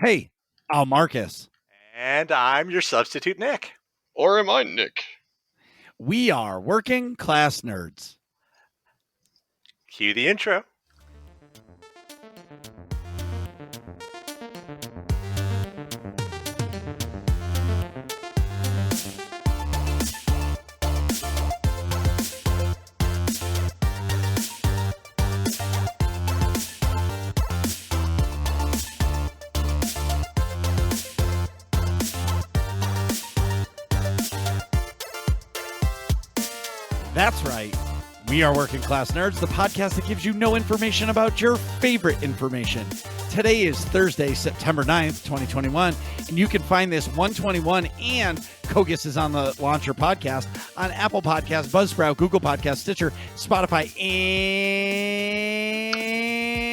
Hey, I'm Marcus. And I'm your substitute, Nick. Or am I Nick? We are working class nerds. Cue the intro. That's right. We are Working Class Nerds, the podcast that gives you no information about your favorite information. Today is Thursday, September 9th, 2021, and you can find this 121 and Kogus is on the Launcher podcast on Apple Podcasts, Buzzsprout, Google Podcasts, Stitcher, Spotify,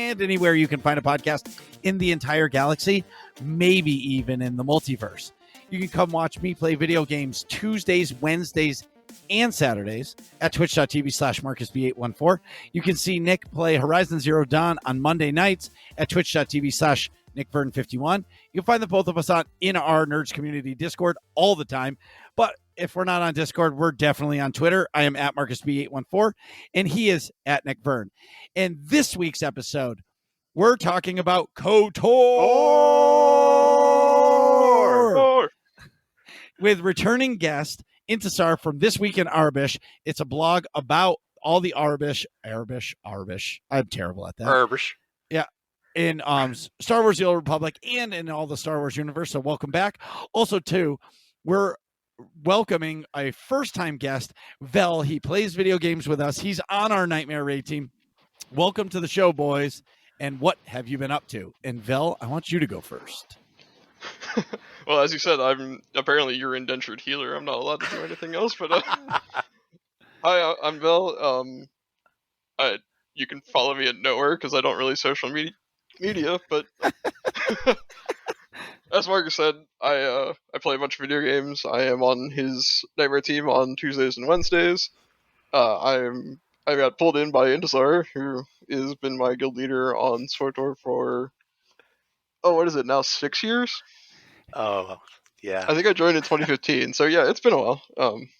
and anywhere you can find a podcast in the entire galaxy, maybe even in the multiverse. You can come watch me play video games Tuesdays, Wednesdays, and Saturdays at twitch.tv/MarcusB814. You can see Nick play Horizon Zero Dawn on Monday nights at twitch.tv/NickVern51. You can find the both of us on in our Nerds Community Discord all the time. But if we're not on Discord, we're definitely on Twitter. I am at MarcusB814, and he is at NickVern. And this week's episode, we're talking about KOTOR with returning guest Intisar from This Week in Aurebesh. It's a blog about all the Aurebesh. I'm terrible at that. Aurebesh. Yeah. In Star Wars The Old Republic and in all the Star Wars universe. So welcome back. Also, too, we're welcoming a first-time guest, Vel. He plays video games with us. He's on our Nightmare Raid team. Welcome to the show, boys. And what have you been up to? And Vel, I want you to go first. Well, as you said, I'm apparently your indentured healer. I'm not allowed to do anything else, but hi, I'm Vel. You can follow me at nowhere because I don't really social media, but as Marcus said, I play a bunch of video games. I am on his Nightmare team on Tuesdays and Wednesdays. I got pulled in by Intisar, who has been my guild leader on SWTOR for what is it now, 6 years? Oh, yeah. I think I joined in 2015, so yeah, it's been a while.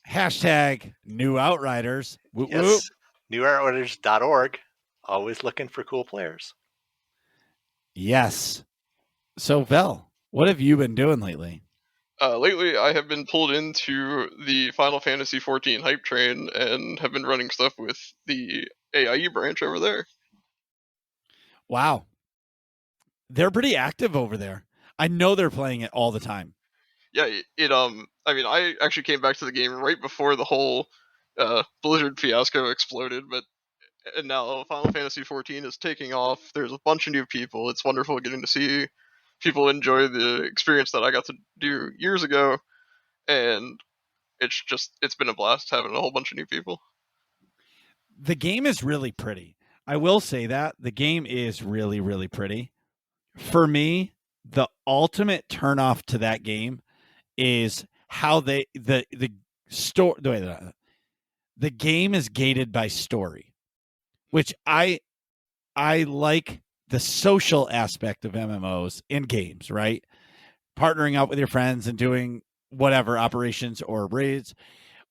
Hashtag New Outriders. Whoop, Yes. whoop. NewOutriders.org. Always looking for cool players. Yes. So, Vel, what have you been doing lately? Lately, I have been pulled into the Final Fantasy XIV hype train and have been running stuff with the AIE branch over there. Wow. They're pretty active over there. I know they're playing it all the time. Yeah, I actually came back to the game right before the whole Blizzard fiasco exploded, and now Final Fantasy XIV is taking off. There's a bunch of new people. It's wonderful getting to see people enjoy the experience that I got to do years ago, and it's been a blast having a whole bunch of new people. The game is really pretty. I will say that. The game is really, really pretty. For me, the ultimate turnoff to that game is how the game is gated by story, which I like the social aspect of MMOs in games, right? Partnering up with your friends and doing whatever operations or raids,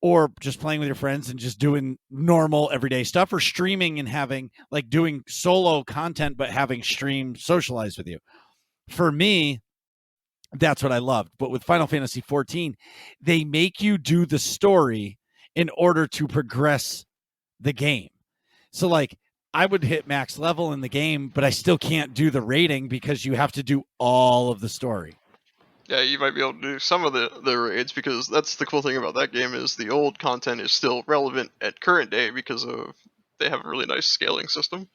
or just playing with your friends and just doing normal everyday stuff, or streaming and having doing solo content, but having stream socialize with you. For me, that's what I loved. But with Final Fantasy XIV, they make you do the story in order to progress the game. So I would hit max level in the game, but I still can't do the raiding because you have to do all of the story. Yeah, you might be able to do some of the raids, because that's the cool thing about that game is the old content is still relevant at current day because they have a really nice scaling system.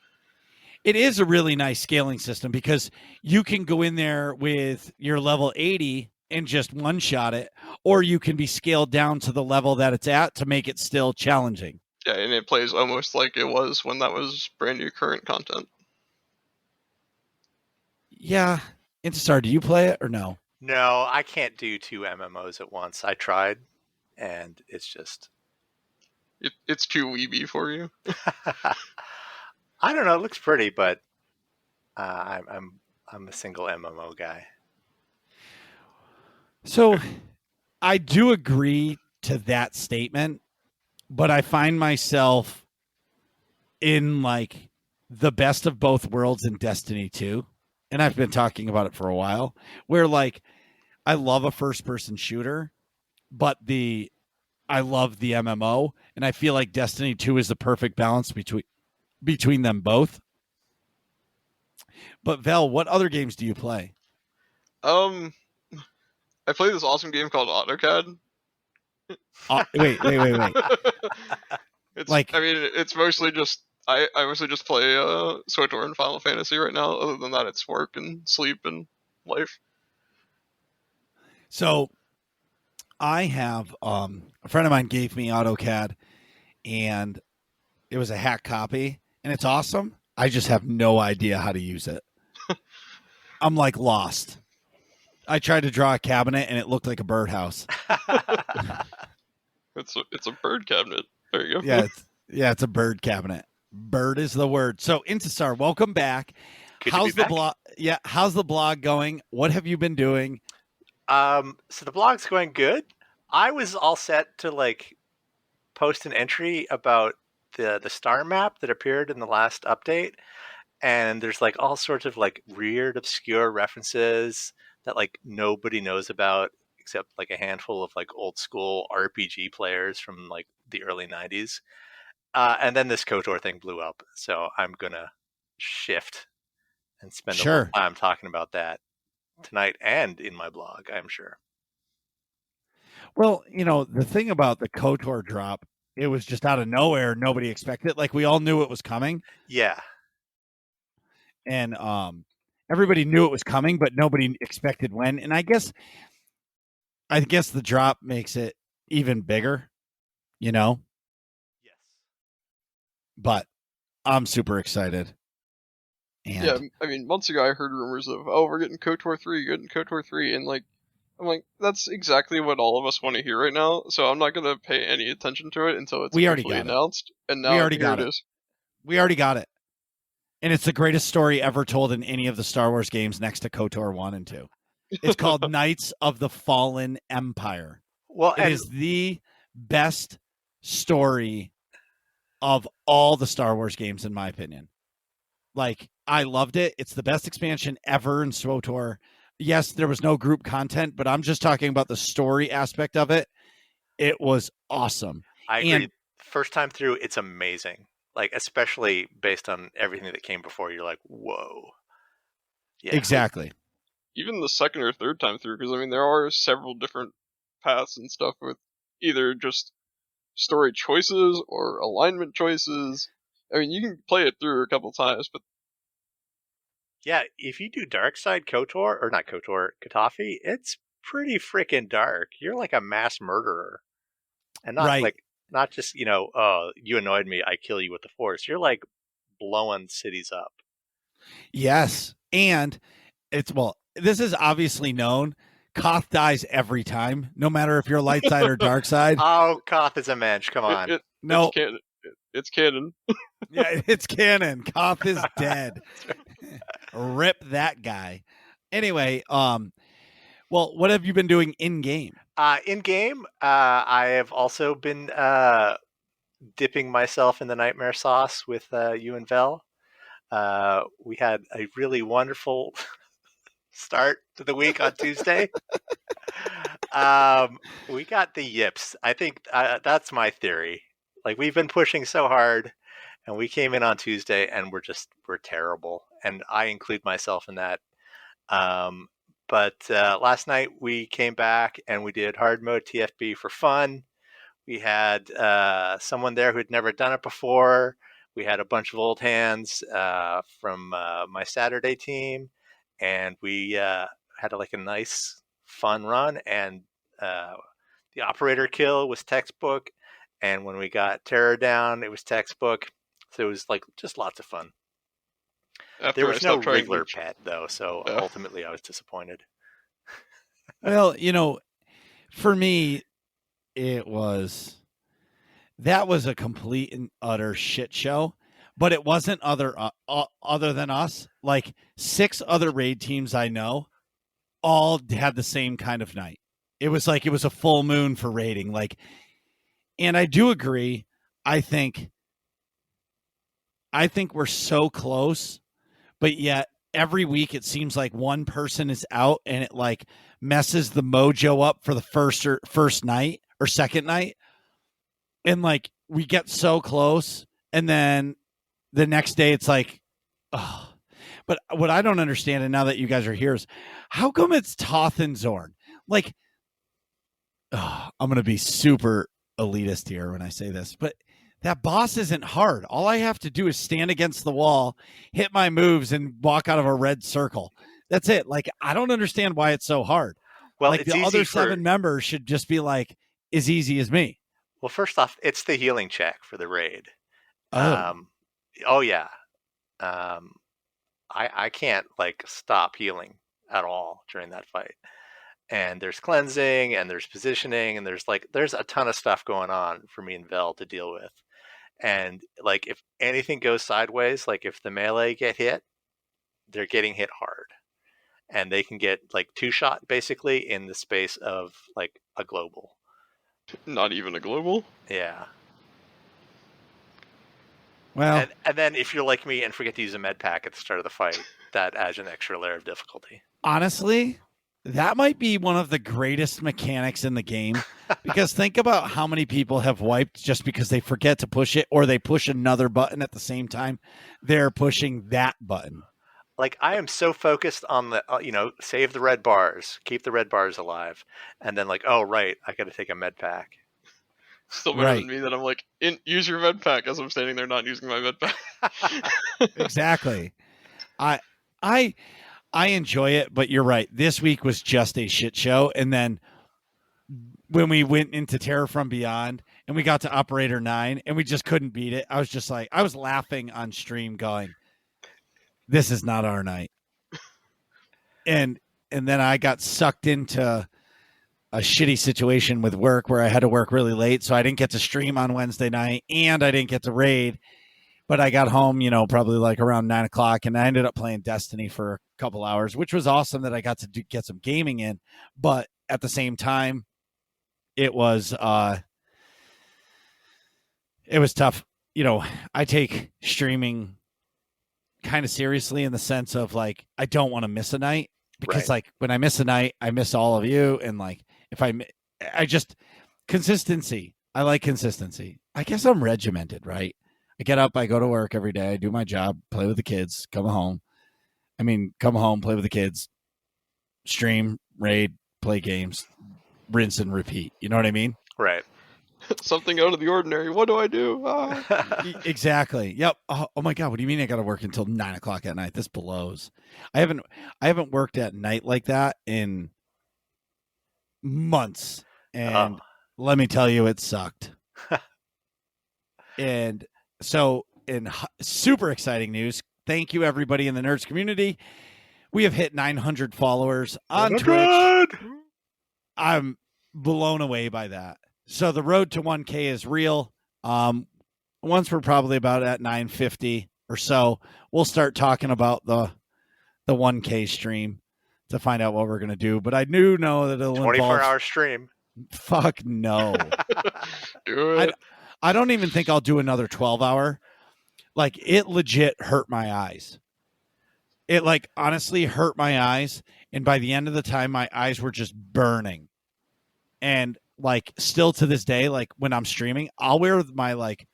It is a really nice scaling system because you can go in there with your level 80 and just one-shot it, or you can be scaled down to the level that it's at to make it still challenging. Yeah, and it plays almost like it was when that was brand new current content. Yeah. Intisar, do you play it or no? No, I can't do 2 MMOs at once. I tried, and it's just... It's too weeby for you. I don't know. It looks pretty, but I'm a single MMO guy. So I do agree to that statement, but I find myself in like the best of both worlds in Destiny 2. And I've been talking about it for a while, where like I love a first person shooter, but I love the MMO, and I feel like Destiny 2 is the perfect balance between them both. But Vel, what other games do you play? Um, I play this awesome game called AutoCAD. Wait. Like, I mean, it's mostly just I mostly just play SWTOR and Final Fantasy right now. Other than that, it's work and sleep and life. so I have a friend of mine gave me AutoCAD, and it was a hack copy, and it's awesome. I just have no idea how to use it. I'm like lost. I tried to draw a cabinet, and it looked like a birdhouse. It's a bird cabinet. There you go. It's a bird cabinet. Bird is the word. So Intisar, welcome back. Good How's to be the blog? Yeah, how's the blog going? What have you been doing? So the blog's going good. I was all set to like post an entry about the star map that appeared in the last update, and there's like all sorts of like weird, obscure references that like nobody knows about except like a handful of like old school RPG players from like the early '90s. And then this Kotor thing blew up, so I'm gonna shift and spend a little Sure. time talking about that tonight and in my blog, I'm sure. Well, the thing about the Kotor drop, it was just out of nowhere. Nobody expected it. Like we all knew it was coming, Yeah, and everybody knew it was coming, but nobody expected when. And I guess the drop makes it even bigger, you know. yes. But I'm super excited. And Yeah, I mean, months ago I heard rumors of, oh, we're getting KOTOR 3, and like, I'm like, that's exactly what all of us want to hear right now. So I'm not gonna pay any attention to it until it's We already officially got it. announced. And We now already here got it it. is. we already got it. And it's the greatest story ever told in any of the Star Wars games next to KOTOR 1 and 2. It's called Knights of the Fallen Empire. Well, It is the best story of all the Star Wars games, in my opinion. Like, I loved it. It's the best expansion ever in SWTOR. Yes, there was no group content, but I'm just talking about the story aspect of it. It was awesome. I agree. And First time through, it's amazing. Like, especially based on everything that came before, you're like, whoa. Yeah. exactly. Even the second or third time through, because I mean, there are several different paths and stuff with either just story choices or alignment choices. I mean, you can play it through a couple times, but Yeah, if you do Dark Side KOTOR, or not KOTOR, Katafi, it's pretty freaking dark. You're like a mass murderer. And not Right. like, not just, oh, you annoyed me, I kill you with the Force. You're like blowing cities up. Yes. And this is obviously known. Koth dies every time, no matter if you're light side or dark side. Oh, Koth is a mensch. Come on. No. It's canon. Yeah, it's canon. Koth is dead. Rip that guy. Anyway, well, what have you been doing in game? In game, I have also been dipping myself in the nightmare sauce with you and Vel. We had a really wonderful start to the week on Tuesday. We got the yips. I think that's my theory. Like, we've been pushing so hard, and we came in on Tuesday, and we're terrible, and I include myself in that. But last night we came back and we did hard mode TFB for fun. We had someone there who had never done it before. We had a bunch of old hands from my Saturday team, and we had like a nice fun run. And the operator kill was textbook, and when we got terror down, it was textbook. So it was like just lots of fun. There was no Wriggler pet though, so ultimately I was disappointed. Well, for me, that was a complete and utter shit show. But it wasn't other than us. Like 6 other raid teams I know all had the same kind of night. It was like it was a full moon for rating. Like, and I do agree. I think we're so close, but yet every week it seems like one person is out and it like messes the mojo up for the first night or second night. And like we get so close and then the next day it's like, oh. But what I don't understand, and now that you guys are here, is how come it's Toth and Zorn? Like, I'm going to be super elitist here when I say this, but that boss isn't hard. All I have to do is stand against the wall, hit my moves, and walk out of a red circle. That's it. Like, I don't understand why it's so hard. Well, like it's the easy other for, 7 members should just be like as easy as me. Well, first off, it's the healing check for the raid. Oh, Oh yeah. I can't like stop healing at all during that fight. And there's cleansing and there's positioning and there's a ton of stuff going on for me and Vel to deal with. And like if anything goes sideways, like if the melee get hit, they're getting hit hard. And they can get like 2-shot basically in the space of like a global. Not even a global? Yeah. well, And then if you're like me and forget to use a med pack at the start of the fight, that adds an extra layer of difficulty. honestly, that might be one of the greatest mechanics in the game because think about how many people have wiped just because they forget to push it or they push another button at the same time they're pushing that button. Like I am so focused on the save the red bars, keep the red bars alive, and then like, oh right, I got to take a med pack. Still better Right. than me that I'm like, use your med pack as I'm standing there not using my med pack. Exactly. I enjoy it, but you're right. This week was just a shit show. And then when we went into Terror from Beyond and we got to Operator 9 and we just couldn't beat it, I was just like, I was laughing on stream going, this is not our night. And then I got sucked into a shitty situation with work where I had to work really late. So I didn't get to stream on Wednesday night and I didn't get to raid. But I got home, probably like around 9:00, and I ended up playing Destiny for a couple hours, which was awesome that I got to get some gaming in. But at the same time, it was tough. I take streaming kind of seriously in the sense of like I don't want to miss a night because Right. like when I miss a night, I miss all of you, and like if I just consistency. I like consistency. I guess I'm regimented, right? I get up, I go to work every day, I do my job, play with the kids, come home, play with the kids, stream, raid, play games, rinse and repeat. You know what I mean? Right. Something out of the ordinary. What do I do? Exactly. Yep. Oh my God. What do you mean I got to work until 9:00 at night? This blows. I haven't worked at night like that in months. And let me tell you, it sucked. And so in super exciting news, thank you everybody in the nerds community. We have hit 900 followers on Twitch. I'm blown away by that. So the road to 1K is real. Once we're probably about at 950 or so, we'll start talking about the 1K stream to find out what we're going to do. But I do know that it'll 24-hour stream. Fuck no. Do it. I don't even think I'll do another 12-hour. Like, it legit hurt my eyes. It, like, honestly hurt my eyes. And by the end of the time, my eyes were just burning. And, like, still to this day, like, when I'm streaming, I'll wear my, like,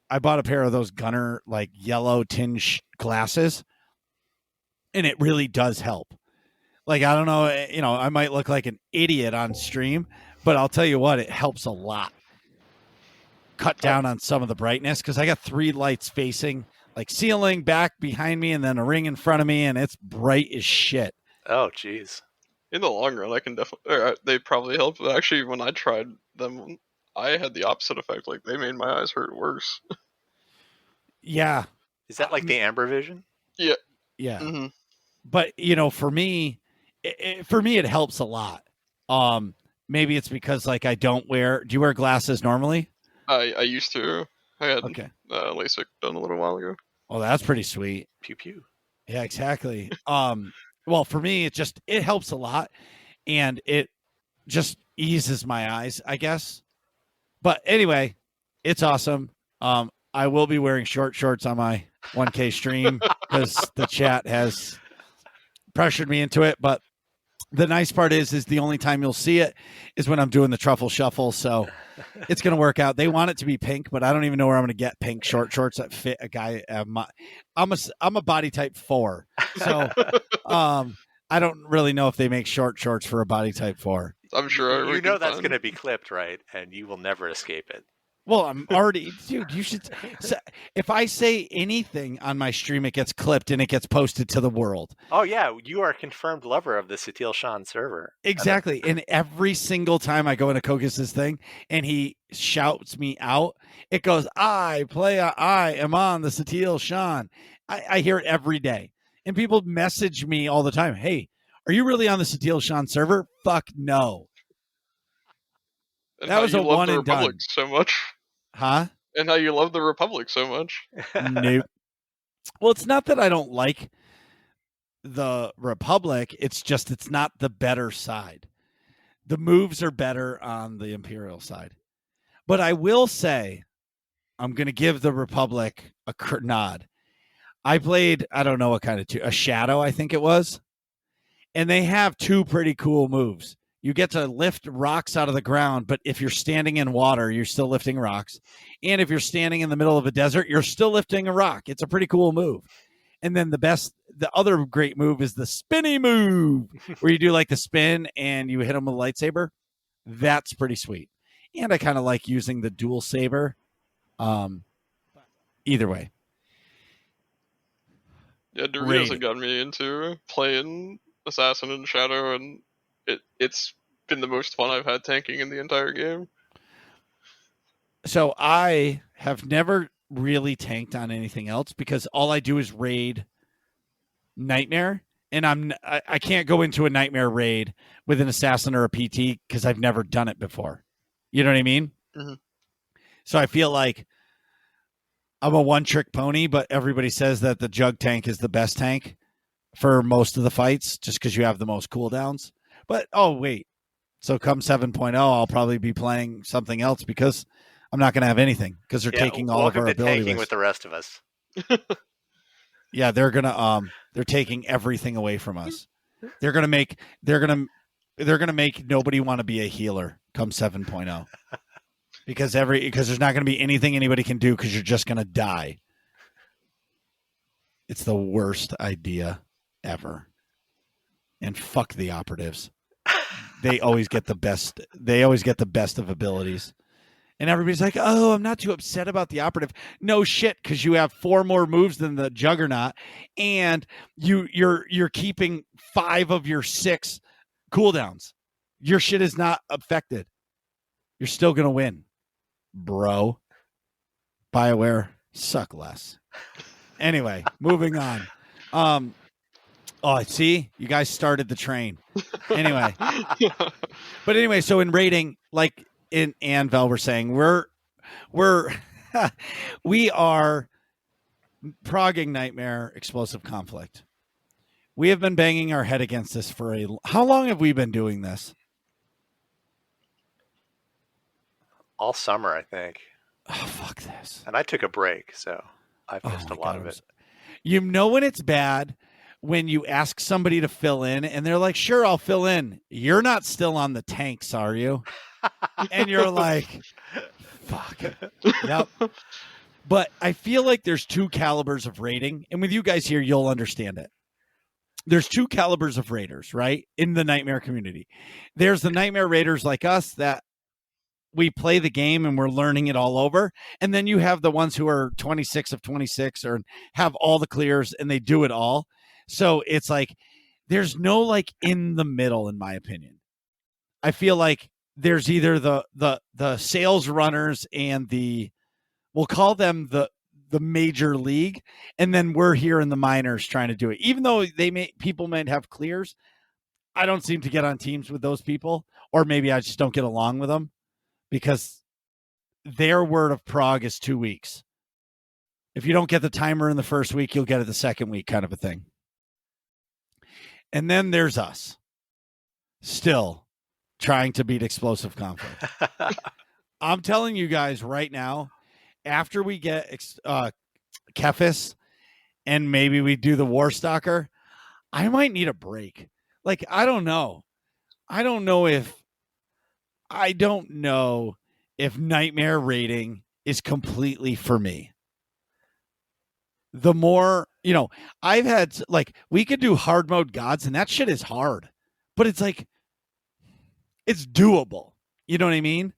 I bought a pair of those Gunner, like, yellow tinge glasses. And it really does help. Like, I don't know, I might look like an idiot on stream, but I'll tell you what, it helps a lot. Cut down on some of the brightness because I got 3 lights facing, like ceiling, back, behind me, and then a ring in front of me, and it's bright as shit. Oh, jeez. In the long run, I can definitely. They probably help. But actually, when I tried them, I had the opposite effect. Like they made my eyes hurt worse. Yeah. Is that like the amber vision? Yeah. Yeah. Mm-hmm. But, for me, it helps a lot. Maybe it's because, like, I don't wear. Do you wear glasses normally? I used to. I had Okay. LASIK done a little while ago. Oh, that's pretty sweet. Pew pew. Yeah, exactly. Well, for me, it helps a lot, and just eases my eyes, I guess. But anyway, it's awesome. I will be wearing short shorts on my 1K stream because the chat has pressured me into it. But the nice part is the only time you'll see it is when I'm doing the truffle shuffle. So it's going to work out. They want it to be pink, but I don't even know where I'm going to get pink short shorts that fit a guy. I'm a body type 4. So I don't really know if they make short shorts for a body type 4. I'm sure you know that's going to be clipped, right? And you will never escape it. Well, I'm already, dude, you should. So if I say anything on my stream, it gets clipped and it gets posted to the world. Oh, yeah. You are a confirmed lover of the Sutil Sean server. Exactly. And every single time I go into Kokis's thing and he shouts me out, it goes, I am on the Sutil Sean. I hear it every day. And people message me all the time. Hey, are you really on the Sutil Sean server? Fuck no. And that was a one and done. So much. Huh? And how you love the Republic so much. Nope. Well, it's not that I don't like the Republic. It's just it's not the better side. The moves are better on the Imperial side. But I will say, I'm going to give the Republic a nod. I played, I don't know what kind of a Shadow, I think it was. And they have 2 pretty cool moves. You get to lift rocks out of the ground, but if you're standing in water, you're still lifting rocks. And if you're standing in the middle of a desert, you're still lifting a rock. It's a pretty cool move. And then the other great move is the spinny move, where you do like the spin and you hit them with a lightsaber. That's pretty sweet. And I kind of like using the dual saber. Either way. Yeah, Doritos have gotten me into playing Assassin and Shadow, and it's been the most fun I've had tanking in the entire game. So I have never really tanked on anything else because all I do is raid Nightmare, and I can't go into a Nightmare raid with an Assassin or a PT because I've never done it before. You know what I mean? Mm-hmm. So I feel like I'm a one-trick pony, but everybody says that the Jug tank is the best tank for most of the fights just because you have the most cooldowns. But, oh, wait. So come 7.0, I'll probably be playing something else because I'm not going to have anything because they're taking all of our ability tanking with the rest of us. Yeah, they're going to they're taking everything away from us. They're going to make nobody want to be a healer come 7.0. Because there's not going to be anything anybody can do because you're just going to die. It's the worst idea ever. And fuck the operatives. They always get the best. They always get the best of abilities. And everybody's like, "Oh, I'm not too upset about the operative." No shit, because you have 4 more moves than the Juggernaut, and you're keeping 5 of your 6 cooldowns. Your shit is not affected. You're still gonna win, bro. BioWare, suck less. Anyway, moving on. Oh, see, you guys started the train. Anyway, but anyway, so in rating, like in Vel, we're saying we are progging Nightmare Explosive Conflict. We have been banging our head against this for how long have we been doing this? All summer, I think. Oh, fuck this. And I took a break, so I've missed a lot of it. You know when it's bad when you ask somebody to fill in and they're like, sure, I'll fill in. You're not still on the tanks, are you? And you're like, fuck. Yep. But I feel like there's 2 calibers of rating. And with you guys here, you'll understand it. There's 2 calibers of raiders, right? In the Nightmare community. There's the Nightmare raiders like us that we play the game and we're learning it all over. And then you have the ones who are 26 of 26 or have all the clears and they do it all. So it's like, there's no like in the middle, in my opinion. I feel like there's either the sales runners and we'll call them the major league. And then we're here in the minors trying to do it. Even though people might have clears, I don't seem to get on teams with those people, or maybe I just don't get along with them because their word of prog is 2 weeks. If you don't get the timer in the first week, you'll get it the second week, kind of a thing. And then there's us still trying to beat explosive conflict. I'm telling you guys right now, after we get Kefis and maybe we do the War Stalker, I might need a break. Like, I don't know. I don't know if nightmare raiding is completely for me. The more, I've had, like, we could do hard mode gods and that shit is hard, but it's like, it's doable. You know what I mean?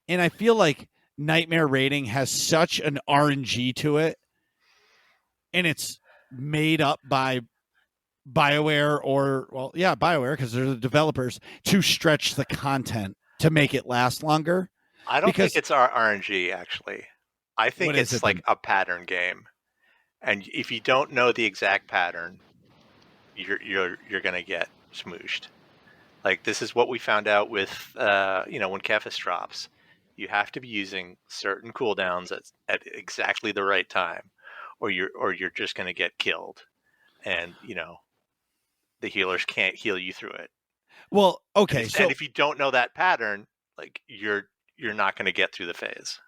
And I feel like nightmare raiding has such an RNG to it, and it's made up by BioWare BioWare, because they're the developers, to stretch the content to make it last longer. I don't think it's our RNG, actually. I think it's like a pattern game. And if you don't know the exact pattern, you're going to get smooshed. Like, this is what we found out with, when Kefis drops. You have to be using certain cooldowns at exactly the right time, or you're just going to get killed. And, the healers can't heal you through it. Well, okay. And if you don't know that pattern, like, you're not going to get through the phase.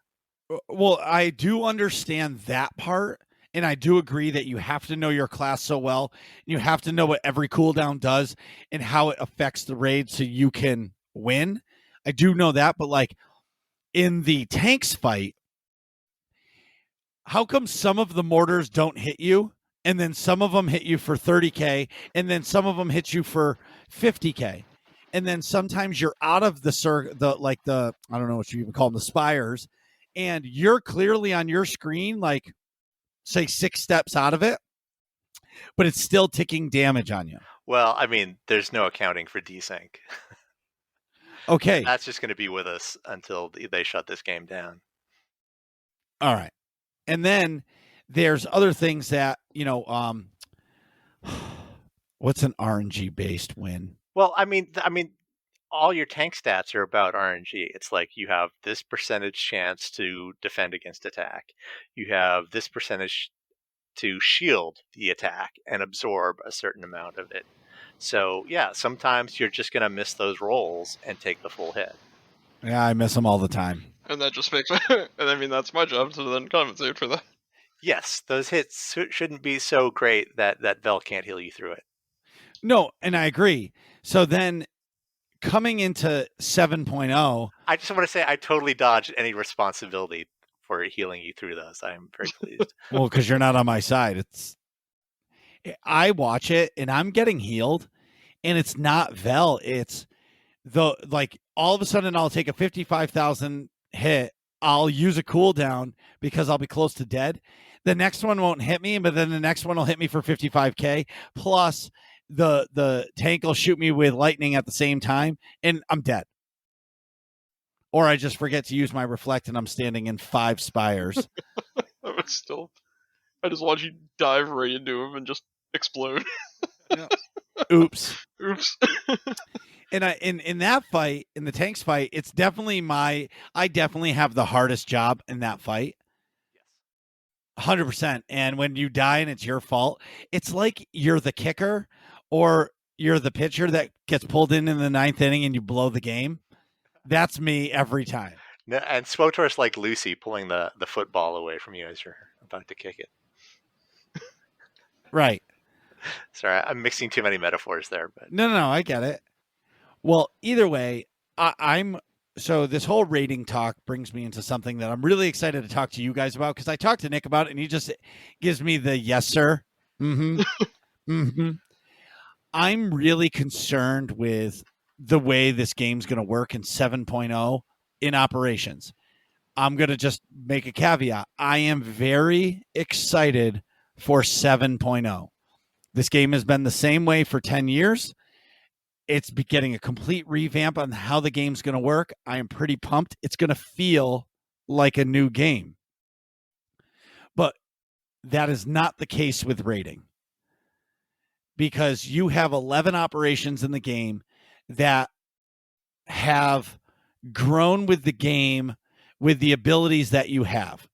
Well, I do understand that part. And I do agree that you have to know your class so well. You have to know what every cooldown does and how it affects the raid so you can win. I do know that, but like in the tanks fight, how come some of the mortars don't hit you and then some of them hit you for 30K and then some of them hit you for 50K? And then sometimes you're out of the I don't know what you even call them, the spires, and you're clearly on your screen, like, say 6 steps out of it, but it's still ticking damage on you. Well, I mean, there's no accounting for desync. Okay. That's just going to be with us until they shut this game down. All right. And then there's other things that, what's an RNG based win? Well, I mean, all your tank stats are about RNG. It's like you have this percentage chance to defend against attack. You have this percentage to shield the attack and absorb a certain amount of it. So, yeah, sometimes you're just going to miss those rolls and take the full hit. Yeah, I miss them all the time. And that just makes and I mean, that's my job to then compensate for that. Yes, those hits shouldn't be so great that Vel can't heal you through it. No, and I agree. So then coming into 7.0, I just want to say I totally dodged any responsibility for healing you through those. I am very pleased. Well, because you're not on my side. I watch it and I'm getting healed, and it's not Vel. It's all of a sudden I'll take a 55,000 hit. I'll use a cooldown because I'll be close to dead. The next one won't hit me, but then the next one will hit me for 55K. Plus the tank will shoot me with lightning at the same time, and I'm dead. Or I just forget to use my reflect and I'm standing in 5 spires. But still, I just watch you dive right into him and just explode. Yeah. Oops. And in that fight, in the tanks fight, it's definitely I definitely have the hardest job in that fight. Yes. 100%. And when you die and it's your fault, it's like you're the kicker or you're the pitcher that gets pulled in the 9th inning and you blow the game. That's me every time. And SWTOR's like Lucy pulling the football away from you as you're about to kick it. Right. Sorry, I'm mixing too many metaphors there. But No, I get it. Well, either way, so this whole rating talk brings me into something that I'm really excited to talk to you guys about, because I talked to Nick about it and he just gives me the yes, sir. Mm-hmm. Mm-hmm. I'm really concerned with the way this game's going to work in 7.0 in operations. I'm going to just make a caveat. I am very excited for 7.0. This game has been the same way for 10 years. It's getting a complete revamp on how the game's going to work. I am pretty pumped. It's going to feel like a new game. But that is not the case with rating, because you have 11 operations in the game that have grown with the game with the abilities that you have.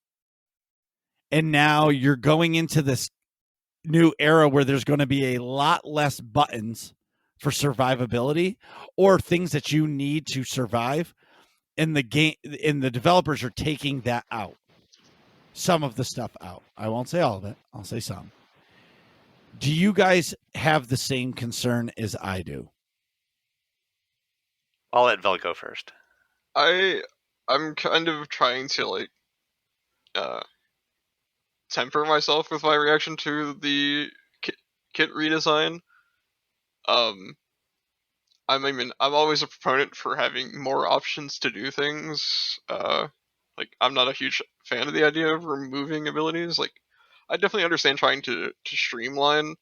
And now you're going into this new era where there's going to be a lot less buttons for survivability or things that you need to survive. And the developers are taking that out. Some of the stuff out. I won't say all of it. I'll say some. Do you guys have the same concern as I do? I'll let Vel go first. I'm kind of trying to like temper myself with my reaction to the kit redesign. I'm always a proponent for having more options to do things. Like I'm not a huge fan of the idea of removing abilities. Like I definitely understand trying to streamline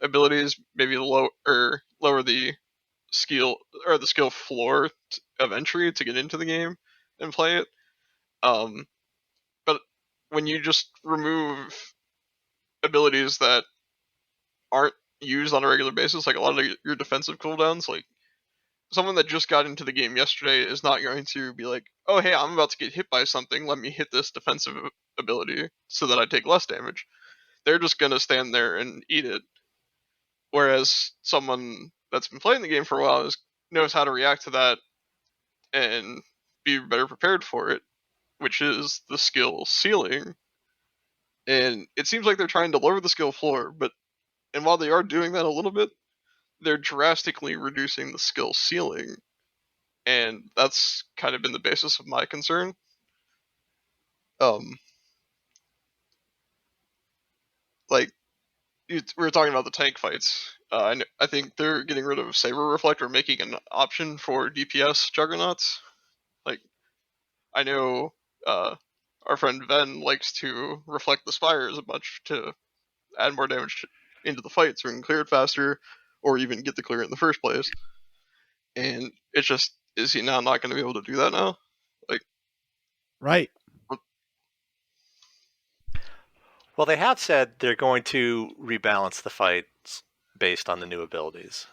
abilities, maybe lower the skill or the skill floor of entry to get into the game and play it. But when you just remove abilities that aren't used on a regular basis, like a lot of your defensive cooldowns, like someone that just got into the game yesterday is not going to be like, oh hey, I'm about to get hit by something, let me hit this defensive ability so that I take less damage. They're just going to stand there and eat it. Whereas someone that's been playing the game for a while knows how to react to that and be better prepared for it, which is the skill ceiling. And it seems like they're trying to lower the skill floor, and while they are doing that a little bit, they're drastically reducing the skill ceiling. And that's kind of been the basis of my concern. Like we were talking about the tank fights. I think they're getting rid of Saber Reflector, making an option for DPS juggernauts. Like I know our friend Ven likes to reflect the spires a bunch to add more damage into the fight so we can clear it faster, or even get the clear in the first place. And it's just, is he now not going to be able to do that now? Like, right. Well, they have said they're going to rebalance the fights based on the new abilities.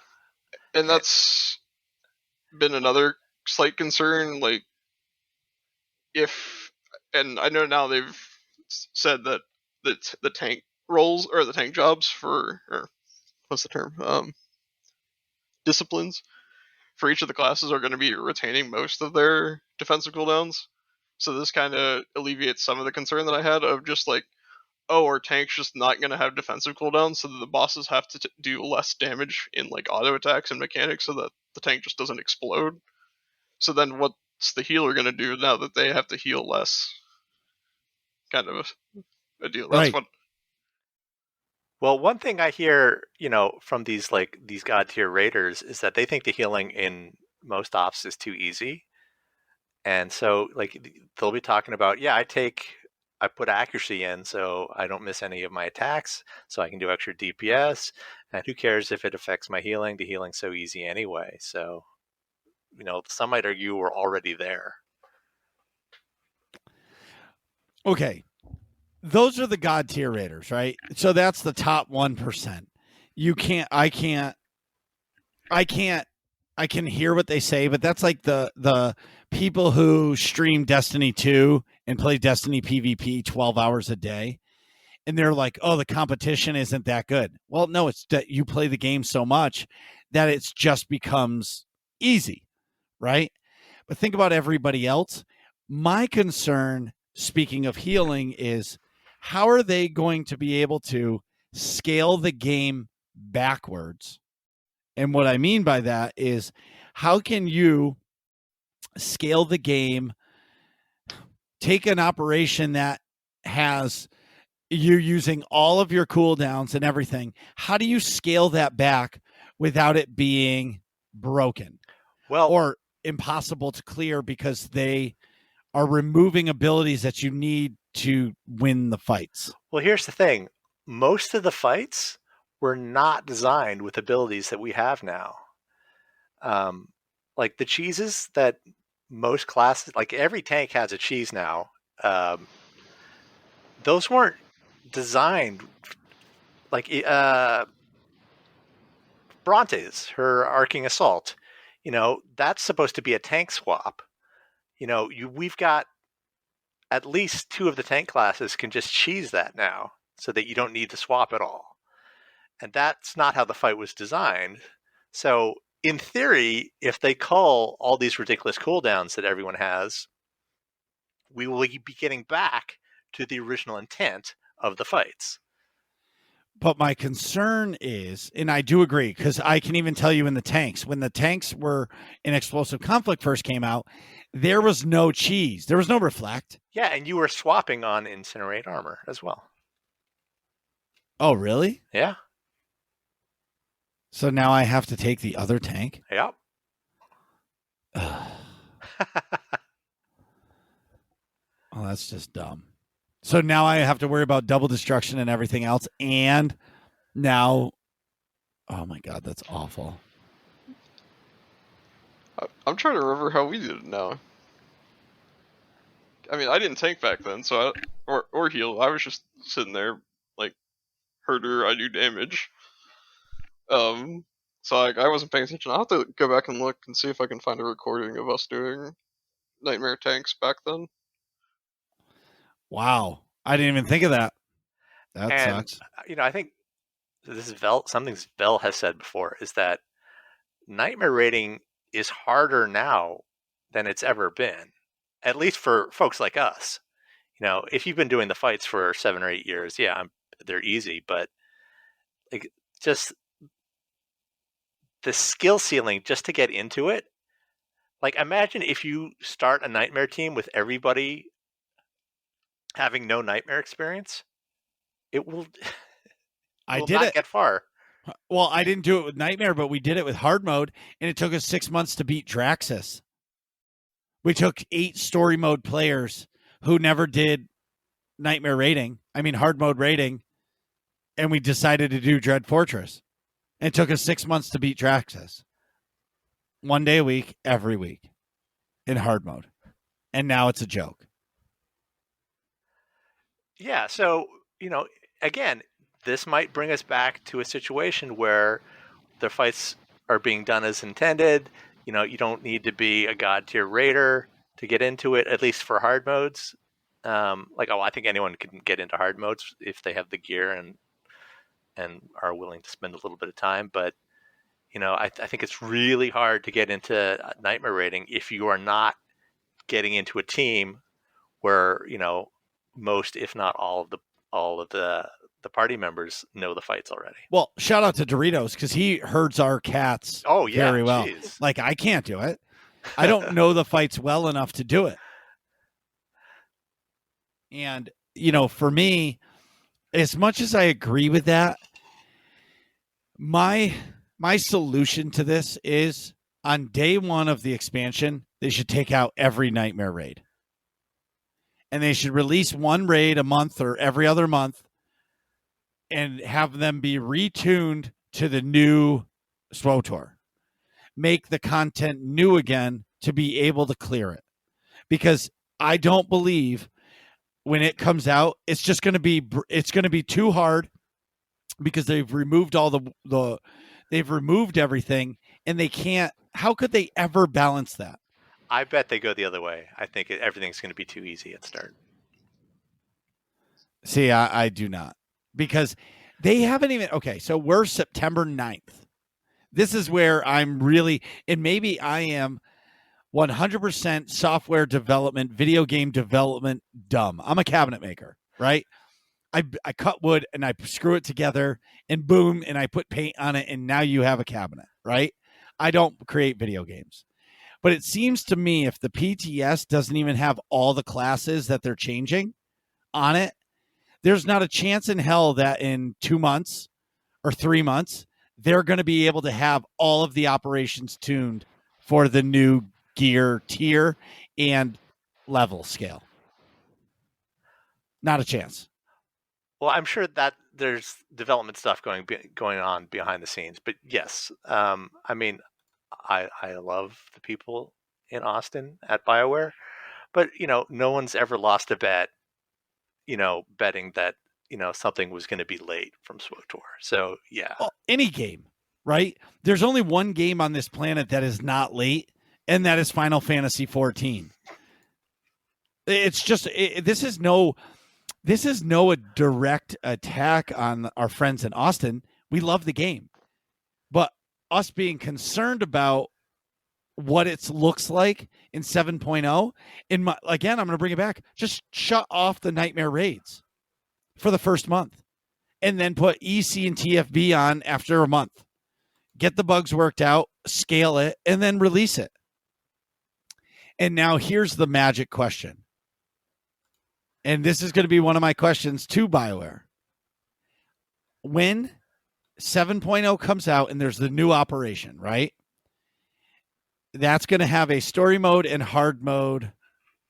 And that's been another slight concern. Like, and I know now they've said that the tank roles, or the tank jobs or what's the term? Disciplines for each of the classes are going to be retaining most of their defensive cooldowns. So this kind of alleviates some of the concern that I had of just like, oh, our tank's just not going to have defensive cooldowns, so that the bosses have to do less damage in like auto attacks and mechanics so that the tank just doesn't explode. So then what's the healer going to do now that they have to heal less? Kind of a deal. That's Right. what. Well, one thing I hear, from these god tier raiders is that they think the healing in most ops is too easy. And so they'll be talking about, I put accuracy in so I don't miss any of my attacks, so I can do extra DPS, and who cares if it affects my healing? The healing's so easy anyway. So, some might argue we're already there. Okay. Those are the god tier raiders, right? So that's the top 1%. I can hear what they say, but that's like the people who stream Destiny 2 and play Destiny PvP 12 hours a day. And they're like, oh, the competition isn't that good. Well, no, it's that you play the game so much that it's just becomes easy, right? But think about everybody else. My concern, speaking of healing, is how are they going to be able to scale the game backwards? And what I mean by that is, how can you scale the game, take an operation that has you using all of your cooldowns and everything? How do you scale that back without it being broken? Or impossible to clear because they are removing abilities that you need to win the fights? Well, here's the thing. Most of the fights were not designed with abilities that we have now. Like the cheeses that most classes, like every tank has a cheese now. Those weren't designed like Bronte's, her arcing assault. That's supposed to be a tank swap. We've got at least 2 of the tank classes can just cheese that now, so that you don't need to swap at all. And that's not how the fight was designed. So in theory, if they cull all these ridiculous cooldowns that everyone has, we will be getting back to the original intent of the fights. But my concern is, and I do agree, because I can even tell you in the tanks, when the tanks were in Explosive Conflict first came out, there was no cheese. There was no reflect. Yeah, and you were swapping on Incinerate armor as well. Oh, really? Yeah. So now I have to take the other tank? Yep. Oh, that's just dumb. So now I have to worry about double destruction and everything else. And now, oh my God, that's awful. I'm trying to remember how we did it now. I mean, I didn't tank back then, so or heal. I was just sitting there like herder. I do damage. So I wasn't paying attention. I'll have to go back and look and see if I can find a recording of us doing Nightmare tanks back then. Wow. I didn't even think of that. That and, sucks. I think this is something Vel has said before, is that Nightmare raiding is harder now than it's ever been, at least for folks like us. If you've been doing the fights for 7 or 8 years, yeah, they're easy, but like just the skill ceiling just to get into it. Like, imagine if you start a Nightmare team with everybody having no Nightmare experience. It will. I will did not it. get far. Well, I didn't do it with Nightmare, but we did it with hard mode, and it took us 6 months to beat Draxus. We took 8 story mode players who never did Nightmare rating. I mean, hard mode rating, and we decided to do Dread Fortress. And it took us 6 months to beat Draxus. 1 day a week, every week, in hard mode. And now it's a joke. Yeah, so, again, this might bring us back to a situation where the fights are being done as intended. You don't need to be a god tier raider to get into it, at least for hard modes. I think anyone can get into hard modes if they have the gear and are willing to spend a little bit of time. But, I think it's really hard to get into Nightmare raiding if you are not getting into a team where, most, if not all of the party members know the fights already. Well, shout out to Doritos, because he herds our cats very well. Geez. Like, I can't do it. I don't know the fights well enough to do it. And, for me, as much as I agree with that, my solution to this is on day 1 of the expansion, they should take out every Nightmare raid. And they should release 1 raid a month or every other month and have them be retuned to the new SWTOR. Make the content new again to be able to clear it. Because I don't believe when it comes out, it's going to be too hard, because they've removed they've removed everything, and they can't. How could they ever balance that? I bet they go the other way. I think everything's going to be too easy at start. See, I do not, because they haven't even. Okay, so we're September 9th. This is where I'm really, and maybe I am 100% software development, video game development dumb. I'm a cabinet maker, right? I cut wood and I screw it together and boom, and I put paint on it, and now you have a cabinet, right? I don't create video games. But it seems to me if the PTS doesn't even have all the classes that they're changing on it, there's not a chance in hell that in 2 months or 3 months, they're going to be able to have all of the operations tuned for the new gear tier and level scale. Not a chance. Well, I'm sure that there's development stuff going on behind the scenes, but yes, I mean, I love the people in Austin at BioWare, but no one's ever lost a bet, betting that something was going to be late from SWTOR. So yeah, well, any game, right? There's only one game on this planet that is not late, and that is Final Fantasy 14. It's just this is no direct attack on our friends in Austin. We love the game, but us being concerned about what it looks like in 7.0. Again, I'm going to bring it back. Just shut off the nightmare raids for the first month and then put EC and TFB on after a month. Get the bugs worked out, scale it, and then release it. And now here's the magic question. And this is going to be one of my questions to BioWare. When 7.0 comes out and there's the new operation, right? That's going to have a story mode and hard mode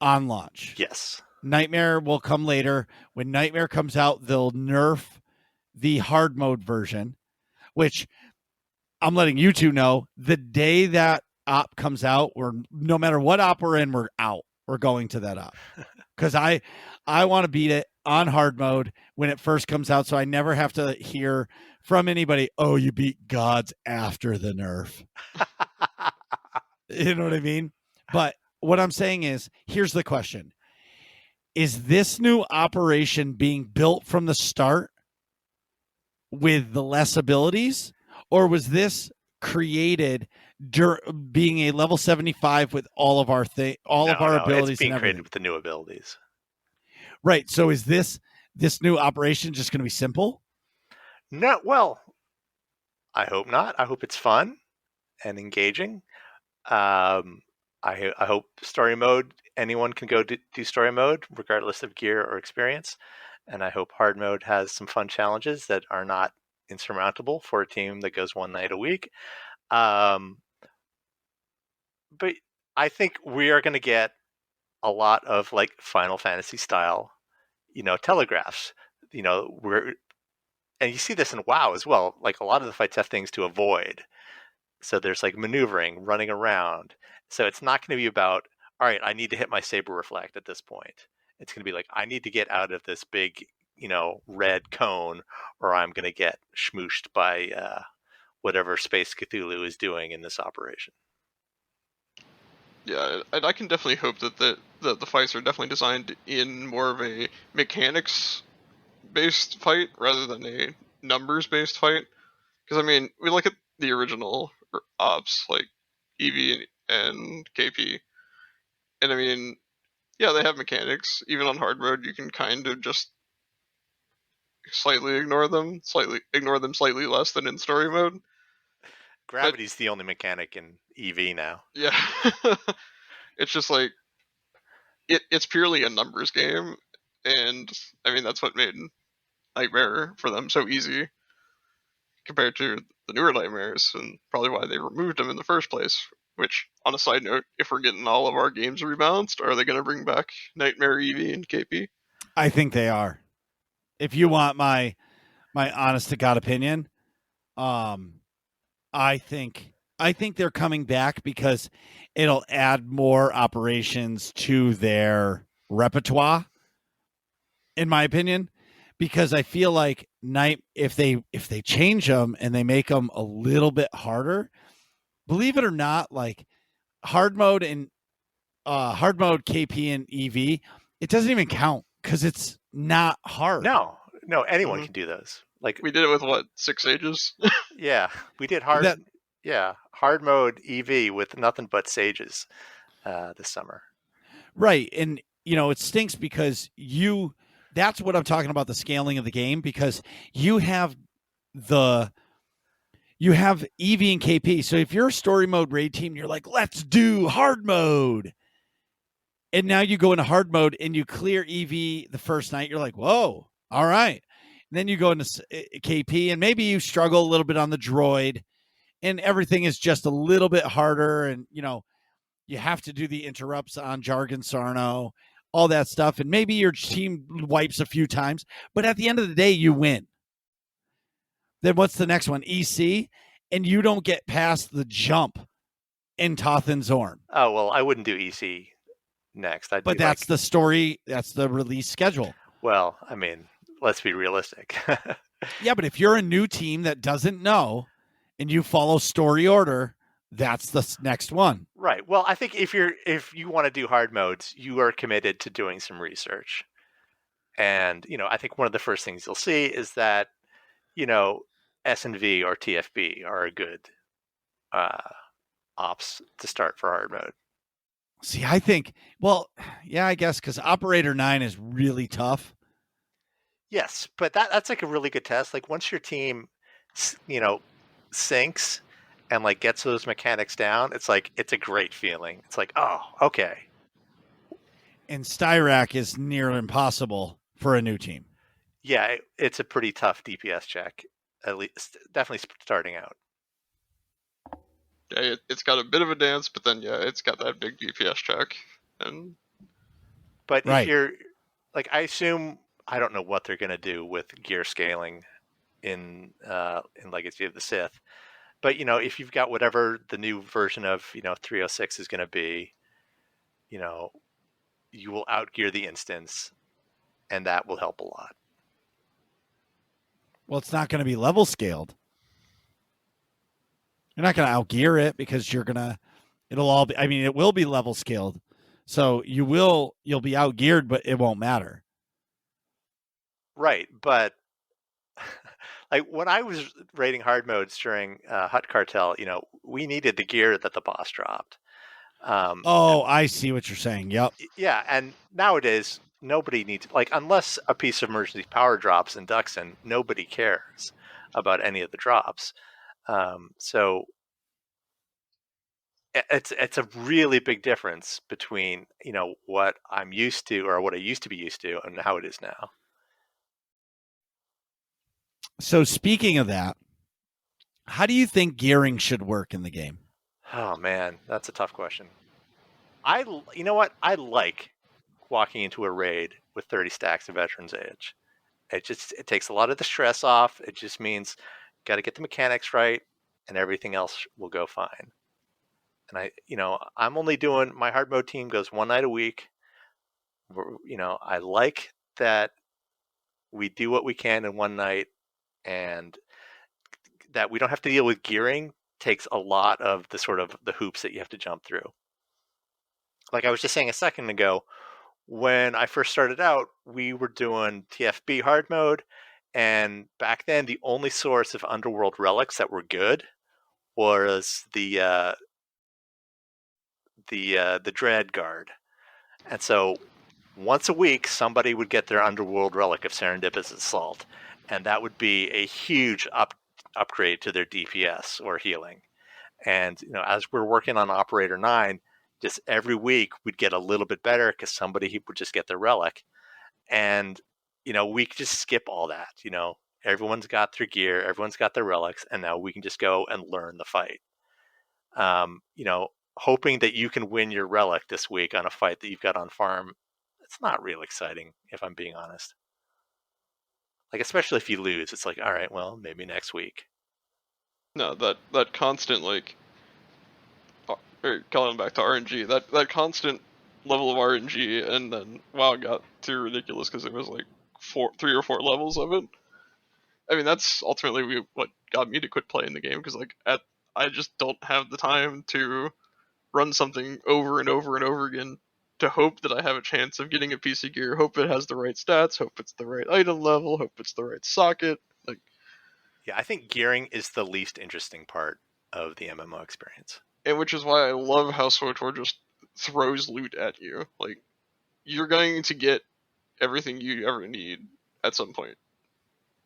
on launch. Yes. Nightmare will come later. When Nightmare comes out, they'll nerf the hard mode version, which I'm letting you two know the day that op comes out, or no matter what op we're in, we're out. We're going to that op. Because I want to beat it on hard mode when it first comes out, so I never have to hear from anybody, oh, you beat gods after the nerf. You know what I mean? But what I'm saying is, here's the question. Is this new operation being built from the start with the less abilities? Or was this created being a level 75 with all of our abilities? It's being and created with the new abilities. Right. So is this new operation just going to be simple? No, well, I hope not. I hope it's fun and engaging. I hope story mode, anyone can go do story mode regardless of gear or experience. And I hope hard mode has some fun challenges that are not insurmountable for a team that goes one night a week. But I think we are going to get a lot of like Final Fantasy style, telegraphs. And you see this in WoW as well. Like a lot of the fights have things to avoid. So there's like maneuvering, running around. So it's not going to be about, all right, I need to hit my Saber Reflect at this point. It's going to be like, I need to get out of this big, red cone, or I'm going to get schmooshed by whatever Space Cthulhu is doing in this operation. Yeah, and I can definitely hope that the fights are definitely designed in more of a mechanics-based fight rather than a numbers-based fight. Because, I mean, we look at the original ops, like EV and KP, and I mean, yeah, they have mechanics. Even on hard mode, you can kind of just slightly ignore them slightly less than in story mode. Gravity's the only mechanic in EV now. Yeah. It's just like, it's purely a numbers game, and I mean, that's what made Nightmare for them so easy compared to the newer Nightmares, and probably why they removed them in the first place. Which, on a side note, if we're getting all of our games rebalanced, are they going to bring back Nightmare EV and KP? I think they are. If you want my honest to God opinion, I think they're coming back because it'll add more operations to their repertoire, in my opinion. Because I feel like if they change them and they make them a little bit harder, believe it or not, like hard mode KP and EV, it doesn't even count because it's not hard. No, anyone can do those. Like we did it with what, 6 Sages? Yeah, we did hard mode EV with nothing but Sages this summer. Right, and it stinks because that's what I'm talking about, the scaling of the game, because you have EV and KP. So if you're a story mode raid team, you're like, let's do hard mode. And now you go into hard mode and you clear EV the first night. You're like, whoa, all right. And then you go into KP and maybe you struggle a little bit on the droid and everything is just a little bit harder. And, you have to do the interrupts on Jargon Sarno, all that stuff. And maybe your team wipes a few times, but at the end of the day, you win. Then what's the next one? EC, and you don't get past the jump in Toth and Zorn. Oh, well, I wouldn't do EC next. But that's the story. That's the release schedule. Well, I mean, let's be realistic. Yeah, but if you're a new team that doesn't know and you follow story order, that's the next one. Right. Well, I think if you want to do hard modes, you are committed to doing some research. And, I think one of the first things you'll see is that, S&V or TFB are a good ops to start for hard mode. See, I think, well, yeah, I guess because Operator 9 is really tough. Yes, but that's like a really good test. Like once your team, syncs and like gets those mechanics down, it's like it's a great feeling. It's like, oh, okay. And Styrac is near impossible for a new team. Yeah, it's a pretty tough DPS check, at least definitely starting out. Yeah, it's got a bit of a dance, but then yeah, it's got that big DPS check. And But Right. if you're like, I assume I don't know what they're gonna do with gear scaling in Legacy of the Sith, but if you've got whatever the new version of 306 is gonna be, you will outgear the instance, and that will help a lot. Well, it's not going to be level scaled. You're not going to outgear it because it'll all be, I mean, it will be level scaled. So you'll be outgeared, but it won't matter. Right, but like when I was raiding hard modes during Hut Cartel, we needed the gear that the boss dropped. I see what you're saying. Yep. Yeah, and nowadays nobody needs, like, unless a piece of emergency power drops in Duxon, nobody cares about any of the drops. So it's a really big difference between what I'm used to, or what I used to be used to, and how it is now. So speaking of that, how do you think gearing should work in the game? Oh man, that's a tough question. You know what? I like walking into a raid with 30 stacks of Veteran's Age. It takes a lot of the stress off. It just means got to get the mechanics right, and everything else will go fine. And I'm only doing, my hard mode team goes one night a week. I like that we do what we can in one night, and that we don't have to deal with gearing takes a lot of the sort of the hoops that you have to jump through. Like I was just saying a second ago, when I first started out, we were doing TFB hard mode, and back then the only source of underworld relics that were good was the Dread Guard. And so once a week, somebody would get their underworld relic of Serendipitous Assault, and that would be a huge upgrade to their DPS or healing. And as we're working on Operator 9, just every week we'd get a little bit better because somebody would just get their relic. And we could just skip all that. Everyone's got their gear, everyone's got their relics, and now we can just go and learn the fight. Hoping that you can win your relic this week on a fight that you've got on farm, it's not real exciting, if I'm being honest. Like, especially if you lose, it's like, all right, well, maybe next week. no, that constant, like, calling back to RNG, that constant level of RNG, and then WoW got too ridiculous because there was like 3 or 4 levels of it. I mean, that's ultimately what got me to quit playing the game, because like I just don't have the time to run something over and over and over again to hope that I have a chance of getting a piece of gear, hope it has the right stats, hope it's the right item level, hope it's the right socket. Like, yeah, I think gearing is the least interesting part of the MMO experience. And which is why I love how SWTOR just throws loot at you. Like, you're going to get everything you ever need at some point,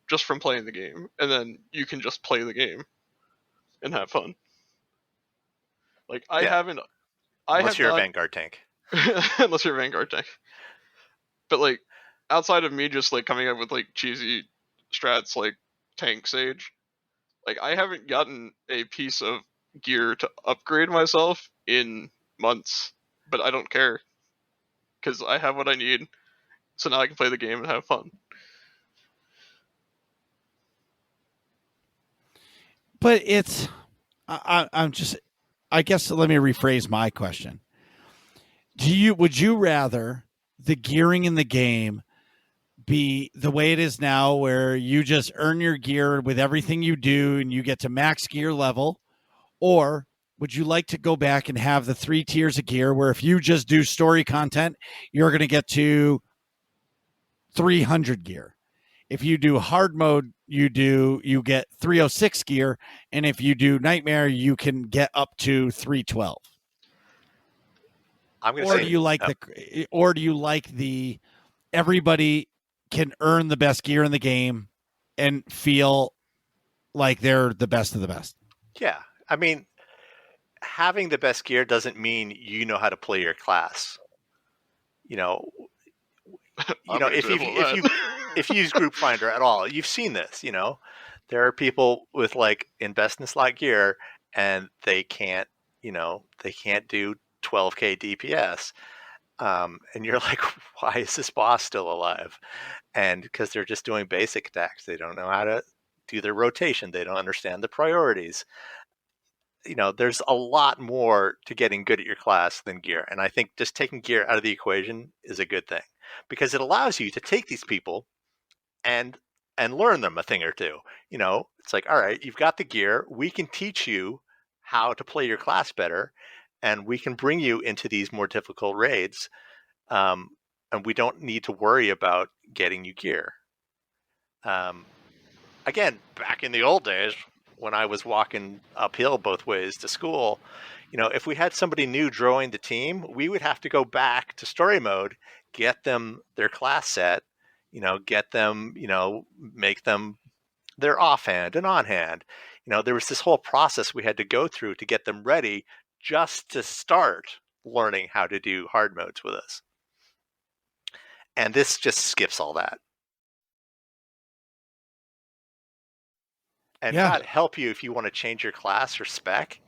just from playing the game, and then you can just play the game and have fun. Like, unless you're a Vanguard tank. Unless you're a Vanguard tank. But like, outside of me just like coming up with like cheesy strats like tank sage, like I haven't gotten a piece of gear to upgrade myself in months, but I don't care because I have what I need, so now I can play the game and have fun. But I'm just, I guess, let me rephrase my question. Would you rather the gearing in the game be the way it is now, where you just earn your gear with everything you do and you get to max gear level? Or would you like to go back and have the 3 tiers of gear where if you just do story content, you're going to get to 300 gear? If you do hard mode, you get 306 gear, and if you do nightmare, you can get up to 312. I'm going to Or say, do you like the everybody can earn the best gear in the game and feel like they're the best of the best? yeah. I mean, having the best gear doesn't mean you know how to play your class. You know, I'm an example of that. if you use Group Finder at all, you've seen this. You know, there are people with like in best in slot gear, and they can't do 12k DPS, and you're like, why is this boss still alive? And because they're just doing basic attacks, they don't know how to do their rotation. They don't understand the priorities. You know, there's a lot more to getting good at your class than gear. And I think just taking gear out of the equation is a good thing, because it allows you to take these people and learn them a thing or two. You know, it's like, all right, you've got the gear. We can teach you how to play your class better, and we can bring you into these more difficult raids. And we don't need to worry about getting you gear. Again, back in the old days, when I was walking uphill both ways to school, you know, if we had somebody new join the team, we would have to go back to story mode, get them their class set, you know, get them, you know, make them their offhand and on hand. You know, there was this whole process we had to go through to get them ready just to start learning how to do hard modes with us. And this just skips all that. And Yeah. God help you if you want to change your class or spec.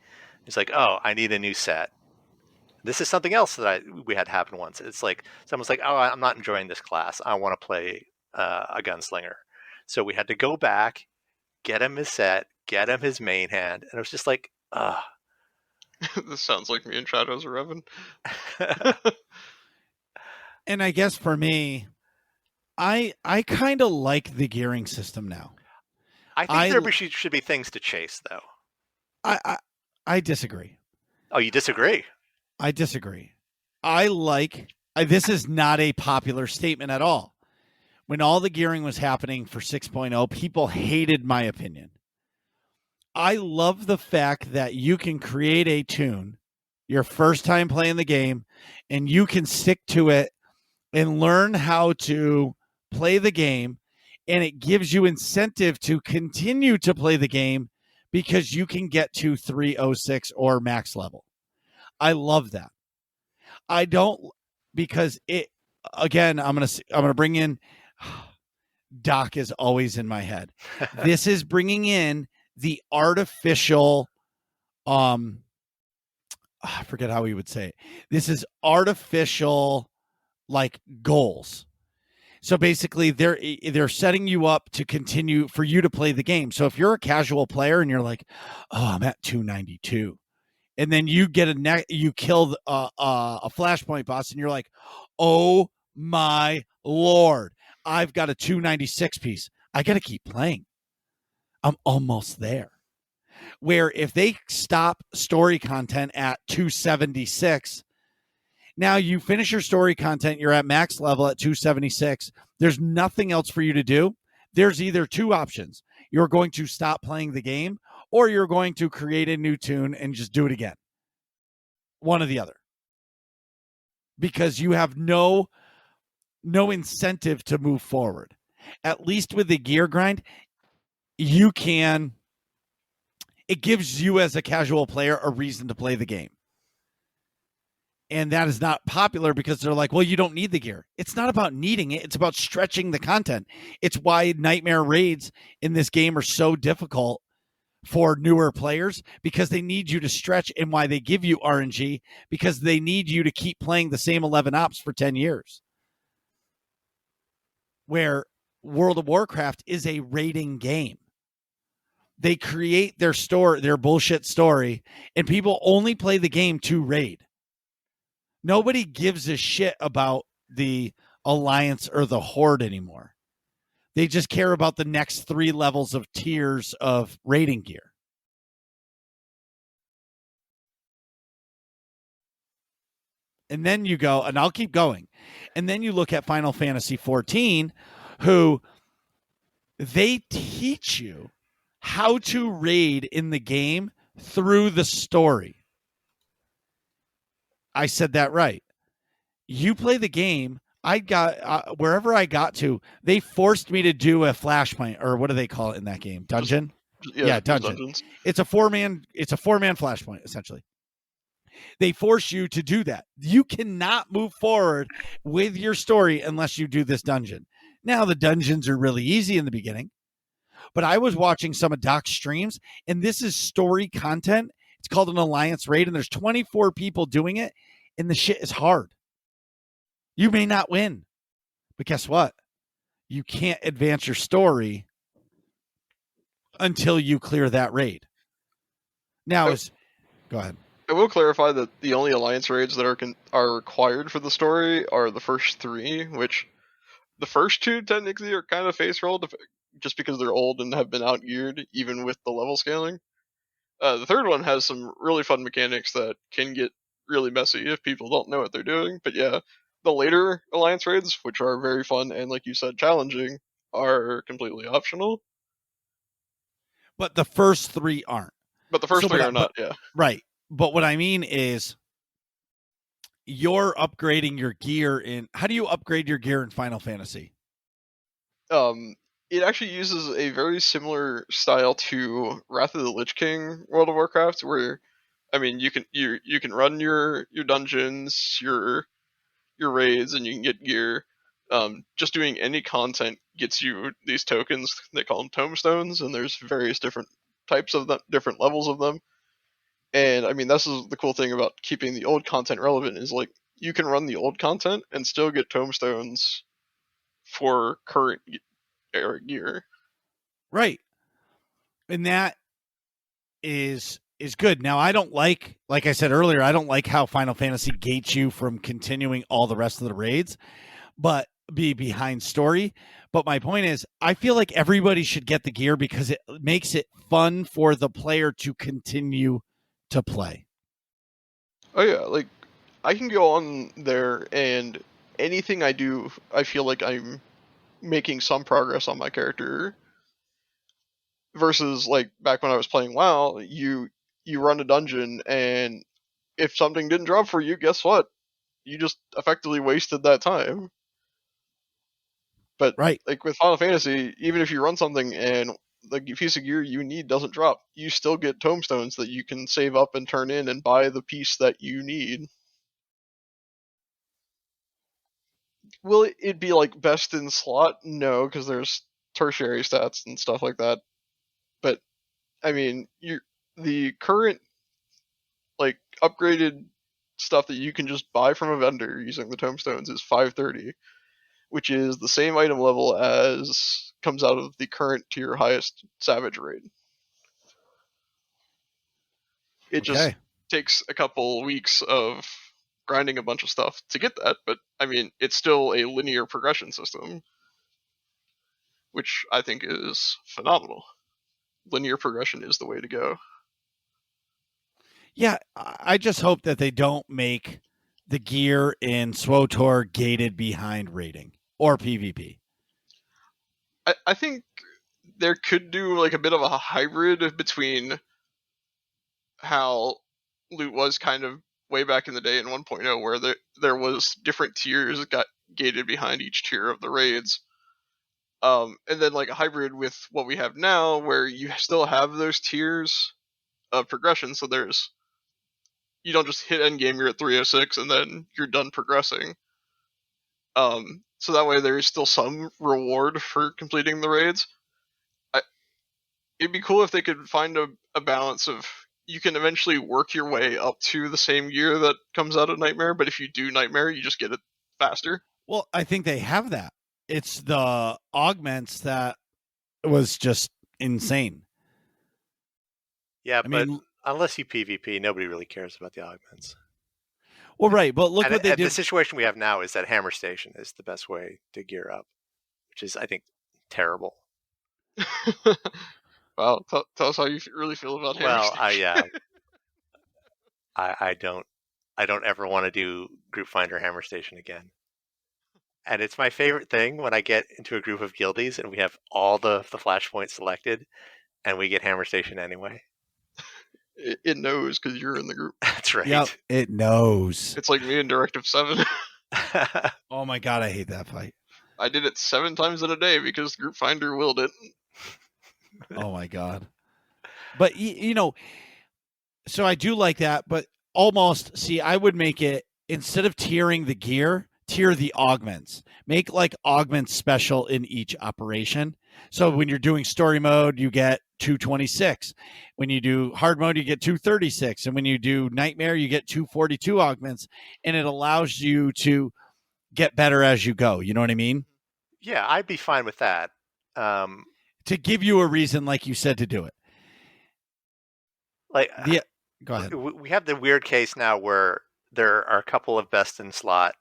It's like, oh, I need a new set. This is something else that we had happen once. It's like someone's like, oh, I'm not enjoying this class. I want to play a gunslinger. So we had to go back, get him his set, get him his main hand, and it was just like, ugh. This sounds like me in Shadows of Revan. And I guess for me, I kind of like the gearing system now. I think there should be things to chase, though. I disagree. Oh, you disagree? I disagree. This is not a popular statement at all. When all the gearing was happening for 6.0, people hated my opinion. I love the fact that you can create a tune your first time playing the game, and you can stick to it and learn how to play the game, and it gives you incentive to continue to play the game because you can get to 306 or max level. I love that. I don't, because it, again, I'm going to bring in Doc is always in my head. This is bringing in the artificial I forget how he would say it. This is artificial like goals. So basically they're setting you up to continue for you to play the game. So if you're a casual player and you're like, "Oh, I'm at 292." And then you get you kill a flashpoint boss and you're like, "Oh my lord. I've got a 296 piece. I got to keep playing. I'm almost there." Where if they stop story content at 276, now you finish your story content, you're at max level at 276. There's nothing else for you to do. There's either two options. You're going to stop playing the game, or you're going to create a new tune and just do it again. One or the other. Because you have no incentive to move forward. At least with the gear grind, you can. It gives you as a casual player a reason to play the game. And that is not popular because they're like, well, you don't need the gear. It's not about needing it. It's about stretching the content. It's why nightmare raids in this game are so difficult for newer players, because they need you to stretch, and why they give you RNG, because they need you to keep playing the same 11 ops for 10 years. Where World of Warcraft is a raiding game. They create their bullshit story, and people only play the game to raid. Nobody gives a shit about the Alliance or the Horde anymore. They just care about the next 3 levels of tiers of raiding gear. And then you go, and I'll keep going. And then you look at Final Fantasy 14, who they teach you how to raid in the game through the story. I said that right. You play the game. I got wherever I got to, they forced me to do a flashpoint, or what do they call it in that game? Dungeon? Yeah, dungeon. Dungeons. It's a four-man flashpoint, essentially. They force you to do that. You cannot move forward with your story unless you do this dungeon. Now, the dungeons are really easy in the beginning, but I was watching some of Doc's streams, and this is story content. It's called an Alliance Raid, and there's 24 people doing it, and the shit is hard. You may not win, but guess what? You can't advance your story until you clear that raid. Now, go ahead. I will clarify that the only Alliance raids that are required for the story are the first 3, which the first 2 technically are kind of face rolled just because they're old and have been outgeared, even with the level scaling. The third one has some really fun mechanics that can get really messy if people don't know what they're doing. But yeah, the later Alliance raids, which are very fun and, like you said, challenging, are completely optional. But the first 3 aren't. But the first 3 are not, yeah. Right. But what I mean is you're upgrading your gear in... How do you upgrade your gear in Final Fantasy? It actually uses a very similar style to Wrath of the Lich King World of Warcraft, where, I mean, you can run your dungeons, your raids, and you can get gear. Just doing any content gets you these tokens. They call them tomestones, and there's various different types of them, different levels of them. And I mean, this is the cool thing about keeping the old content relevant, is like you can run the old content and still get tomestones for current gear. Right. And that is good. Now, I don't like I said earlier, I don't like how Final Fantasy gates you from continuing all the rest of the raids, but be behind story. But my point is, I feel like everybody should get the gear because it makes it fun for the player to continue to play. Oh yeah, like I can go on there and anything I do, I feel like I'm making some progress on my character. Versus like back when I was playing WoW, you run a dungeon and if something didn't drop for you, guess what? You just effectively wasted that time. But right, like with Final Fantasy, even if you run something and the piece of gear you need doesn't drop, you still get tomestones that you can save up and turn in and buy the piece that you need. Will it be like best in slot? No, because there's tertiary stats and stuff like that. But I mean, the current like upgraded stuff that you can just buy from a vendor using the tomestones is 530, which is the same item level as comes out of the current tier highest Savage raid. It just takes a couple weeks of grinding a bunch of stuff to get that, but I mean, it's still a linear progression system, which I think is phenomenal. Linear progression is the way to go. Yeah, I just hope that they don't make the gear in SWTOR gated behind rating or PvP. I think there could do like a bit of a hybrid between how loot was kind of way back in the day in 1.0, where there was different tiers that got gated behind each tier of the raids. And then like a hybrid with what we have now, where you still have those tiers of progression. So you don't just hit endgame, you're at 306, and then you're done progressing. So that way there is still some reward for completing the raids. It'd be cool if they could find a balance of, you can eventually work your way up to the same gear that comes out of Nightmare, but if you do Nightmare, you just get it faster. Well, I think they have that. It's the augments that was just insane. Yeah, but unless you PvP, nobody really cares about the augments. Well, right, but look what they did. The situation we have now is that Hammer Station is the best way to gear up, which is, I think, terrible. Well, tell us how you really feel about Hammer Station. I don't ever want to do Group Finder Hammer Station again. And it's my favorite thing when I get into a group of guildies and we have all the flashpoints selected and we get Hammer Station anyway. It knows because you're in the group. That's right. Yep, it knows. It's like me in Directive 7. Oh my god, I hate that fight. I did it 7 times in a day because Group Finder willed it. Oh my god. But you know, so I do like that, but almost see, I would make it, instead of tiering the gear, tier the augments. Make like augments special in each operation. So when you're doing story mode, you get 226. When you do hard mode, you get 236. And when you do nightmare, you get 242 augments. And it allows you to get better as you go. You know what I mean? Yeah, I'd be fine with that. To give you a reason, like you said, to do it. Like, go ahead. We have the weird case now where there are a couple of best in slot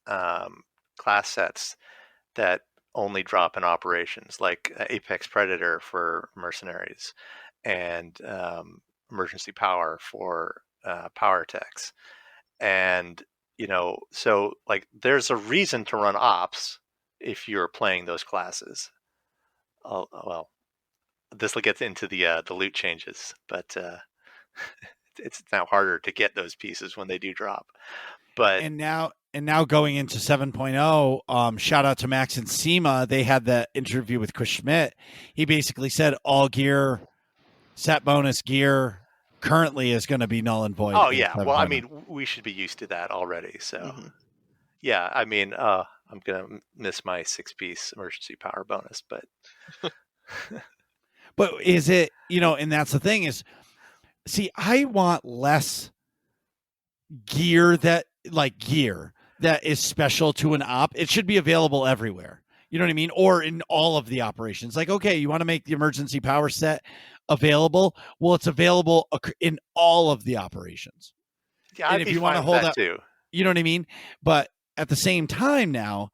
class sets that only drop in operations, like Apex Predator for mercenaries and emergency power for power techs. And, you know, so like there's a reason to run ops if you're playing those classes. Well, this will get into the loot changes, but it's now harder to get those pieces when they do drop. But and now going into 7.0, shout out to Max and SEMA. They had the interview with Chris Schmidt. He basically said all gear, set bonus gear currently is going to be null and void. Oh yeah, well, I mean, we should be used to that already. So yeah, I mean, I'm gonna miss my 6-piece emergency power bonus, but but is it, you know, and that's the thing is, see, I want less gear that is special to an op. It should be available everywhere. You know what I mean? Or in all of the operations. Like, okay, you want to make the emergency power set available? Well, it's available in all of the operations. Yeah, and if you want to hold that too. You know what I mean? But at the same time now,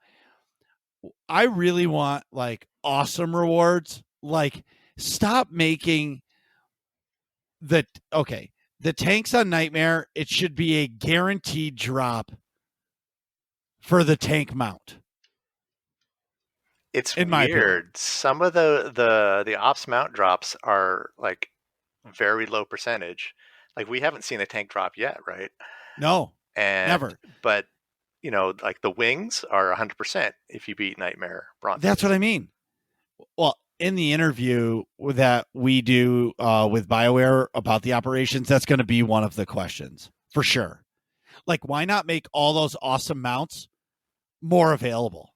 I really want like awesome rewards. Like, stop making the tanks on Nightmare, it should be a guaranteed drop for the tank mount. It's weird. Some of the ops mount drops are like very low percentage. Like we haven't seen a tank drop yet, right? No, never. But you know, like the wings are 100% if you beat Nightmare Bronze. That's what I mean. Well, in the interview that we do with BioWare about the operations, that's going to be one of the questions for sure. Like, why not make all those awesome mounts more available?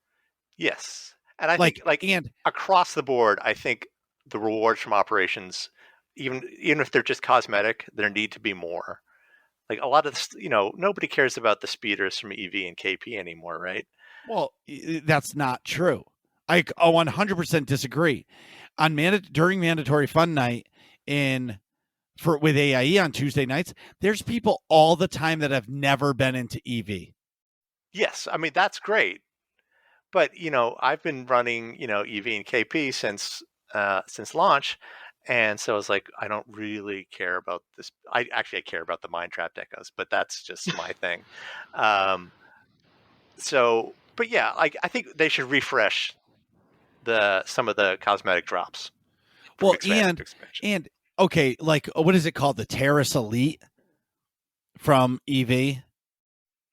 Yes. And I think and across the board, I think the rewards from operations, even if they're just cosmetic, there need to be more. Like a lot of this, you know, nobody cares about the speeders from EV and KP anymore, right? Well, that's not true. I 100% disagree. During mandatory fun night with AIE on Tuesday nights, there's people all the time that have never been into EV. Yes, I mean that's great. But you know, I've been running, you know, EV and KP since launch, and so I was like, I don't really care about this. I care about the Mind Trap decos, but that's just my thing. But yeah, like I think they should refresh some of the cosmetic drops. Well, and okay, like what is it called? The Terrace Elite from EV,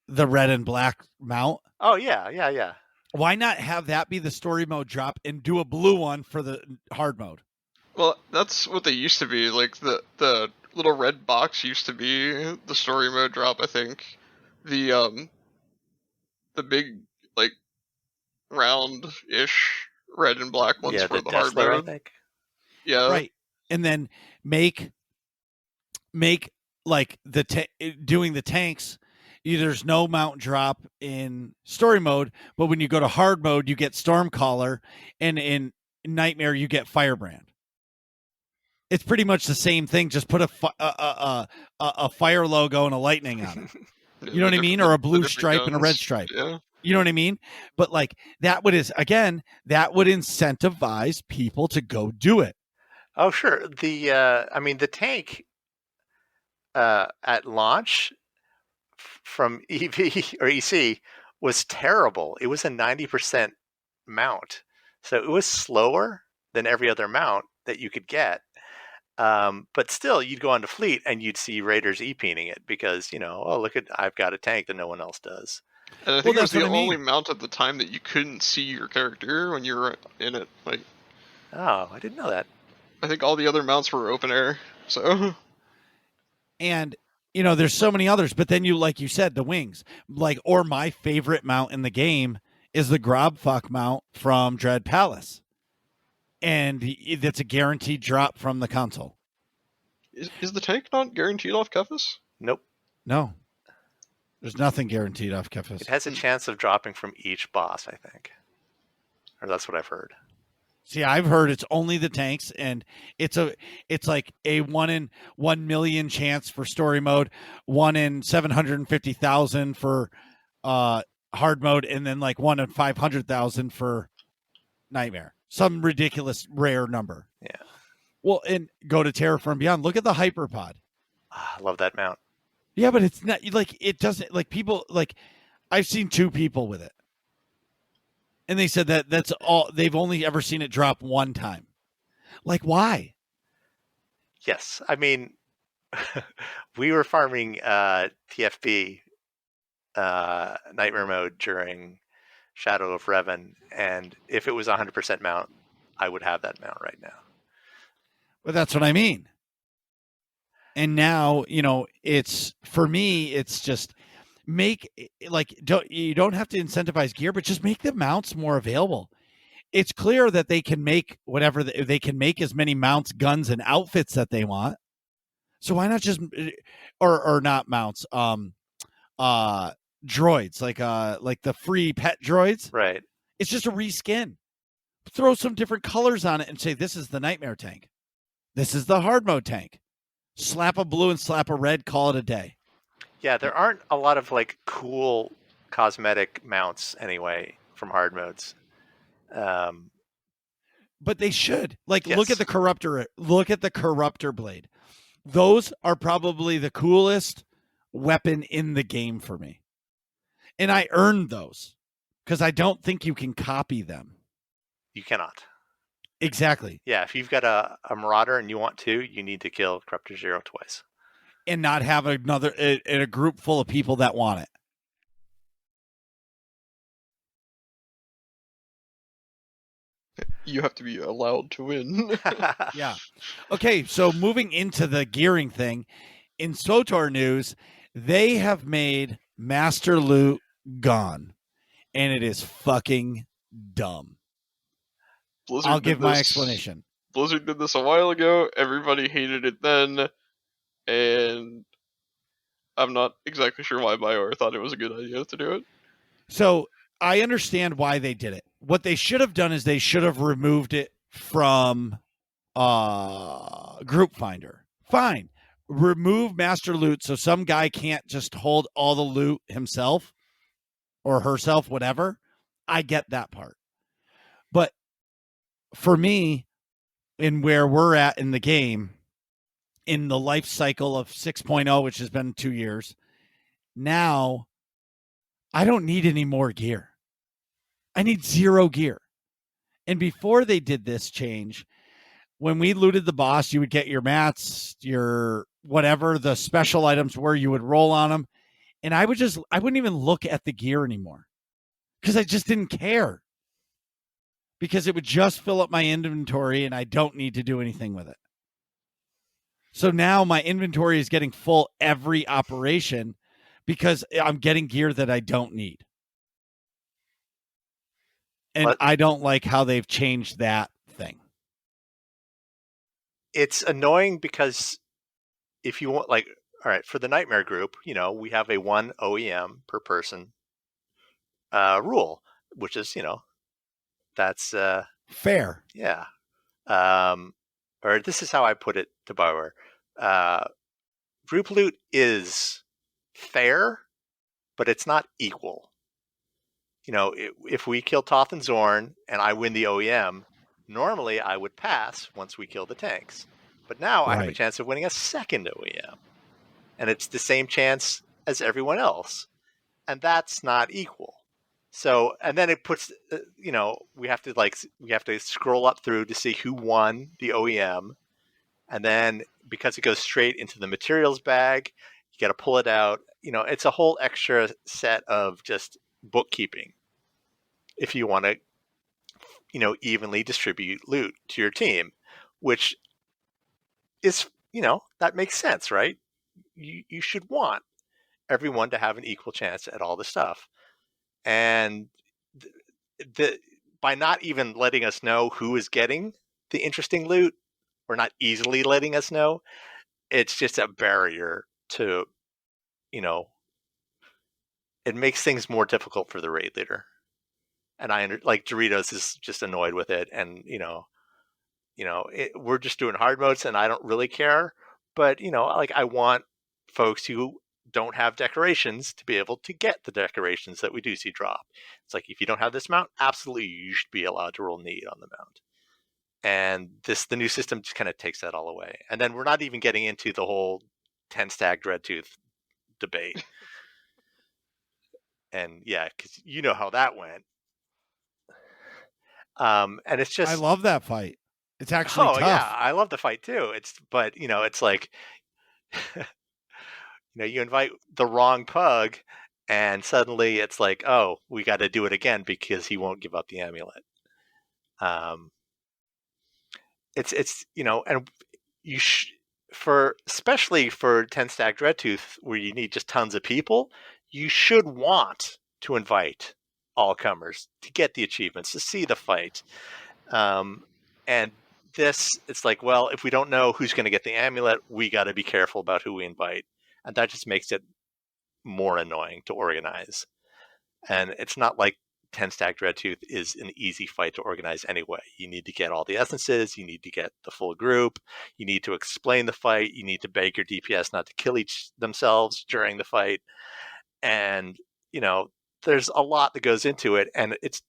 the red and black mount. Oh yeah. Why not have that be the story mode drop and do a blue one for the hard mode? Well, that's what they used to be. Like the little red box used to be the story mode drop. I think the big like round-ish red and black ones for the hard mode. I think. Yeah. Right. And then make like doing the tanks. There's no mount drop in story mode, but when you go to hard mode, you get Stormcaller, and in Nightmare you get Firebrand. It's pretty much the same thing. Just put a fire logo and a lightning on it. You know what I mean? Or a blue stripe and a red stripe. Yeah. You know what I mean? But like that would incentivize people to go do it. Oh sure. The tank at launch from EV or EC was terrible. It was a 90% mount. So it was slower than every other mount that you could get. But still, you'd go onto Fleet and you'd see Raiders e-peening it because, oh, look I've got a tank that no one else does. And I think it was the only mount at the time that you couldn't see your character when you were in it. Like, oh, I didn't know that. I think all the other mounts were open air. So, and there's so many others, but then like you said, the wings, or my favorite mount in the game is the Grobfuck mount from Dread Palace, and it's a guaranteed drop from the console. Is the tank not guaranteed off Kefis? Nope. No. There's nothing guaranteed off Kefis. It has a chance of dropping from each boss, I think. Or that's what I've heard. See, I've heard it's only the tanks, and it's like a 1 in 1 million chance for story mode, 1 in 750,000 for hard mode, and then like 1 in 500,000 for Nightmare. Some ridiculous rare number. Yeah. Well, and go to Terror from Beyond. Look at the Hyperpod. I love that mount. Yeah, but it's not like it doesn't like people like I've seen 2 people with it. And they said that's all they've only ever seen it drop one time. Like, why? Yes. I mean, we were farming TFB Nightmare mode during Shadow of Revan, and if it was 100% mount, I would have that mount right now. Well, that's what I mean. And now, it's for me, it's just you don't have to incentivize gear, but just make the mounts more available. It's clear that they can make whatever they can make as many mounts, guns, and outfits that they want. So why not just or not mounts, droids like the free pet droids, right? It's just a reskin. Throw some different colors on it and say this is the Nightmare tank, this is the hard mode tank. Slap a blue and slap a red, call it a day. Yeah, there aren't a lot of like cool cosmetic mounts anyway from hard modes. But they should. Yes. Look at the Corruptor. Look at the Corruptor blade. Those are probably the coolest weapon in the game for me. And I earned those because I don't think you can copy them. You cannot. Exactly. Yeah, if you've got a Marauder and you want to, you need to kill Corruptor Zero twice. And not have a group full of people that want it. You have to be allowed to win. Yeah. Okay, so moving into the gearing thing, in SWTOR news, they have made Master Loot gone. And it is fucking dumb. I'll give my explanation. Blizzard did this a while ago. Everybody hated it then. And I'm not exactly sure why BioWare thought it was a good idea to do it. So I understand why they did it. What they should have done is they should have removed it from Group Finder. Fine. Remove Master Loot so some guy can't just hold all the loot himself or herself, whatever. I get that part. But for me, in where we're at in the game, in the life cycle of 6.0, which has been 2 years, now I don't need any more gear. I need 0 gear. And before they did this change, when we looted the boss, you would get your mats, your whatever the special items were, you would roll on them. And I wouldn't even look at the gear anymore because I just didn't care. Because it would just fill up my inventory and I don't need to do anything with it. So now my inventory is getting full every operation because I'm getting gear that I don't need. And I don't like how they've changed that thing. It's annoying because if you want, like, all right, for the Nightmare group, we have a 1 OEM per person rule, which is, that's fair. Yeah. Or this is how I put it to BioWare. Group loot is fair, but it's not equal. If we kill Toth and Zorn and I win the OEM, normally I would pass once we kill the tanks. But now I have a chance of winning a second OEM. And it's the same chance as everyone else. And that's not equal. So, and then it puts, we have to scroll up through to see who won the OEM. And then because it goes straight into the materials bag, you got to pull it out. It's a whole extra set of just bookkeeping if you want to, evenly distribute loot to your team, which is, that makes sense, right? You should want everyone to have an equal chance at all the stuff. And by not even letting us know who is getting the interesting loot, or not easily letting us know, it's just a barrier to, it makes things more difficult for the raid leader. And like Doritos is just annoyed with it, and we're just doing hard modes, and I don't really care. But like I want folks who don't have decorations to be able to get the decorations that we do see drop. It's like, if you don't have this mount, absolutely you should be allowed to roll need on the mount. And the new system just kind of takes that all away. And then we're not even getting into the whole 10 stack Dreadtooth debate. And yeah, because you know how that went. And it's just, I love that fight. It's actually tough. Yeah, I love the fight too. But it's like, you invite the wrong pug, and suddenly it's like, oh, we got to do it again because he won't give up the amulet. It's and you especially for 10 stack Dreadtooth, where you need just tons of people, you should want to invite all comers to get the achievements, to see the fight. And it's like, well, if we don't know who's going to get the amulet, we got to be careful about who we invite. And that just makes it more annoying to organize. And it's not like 10 stack Dreadtooth is an easy fight to organize anyway. You need to get all the essences, you need to get the full group, you need to explain the fight, you need to beg your DPS not to kill themselves during the fight. And, there's a lot that goes into it, and it's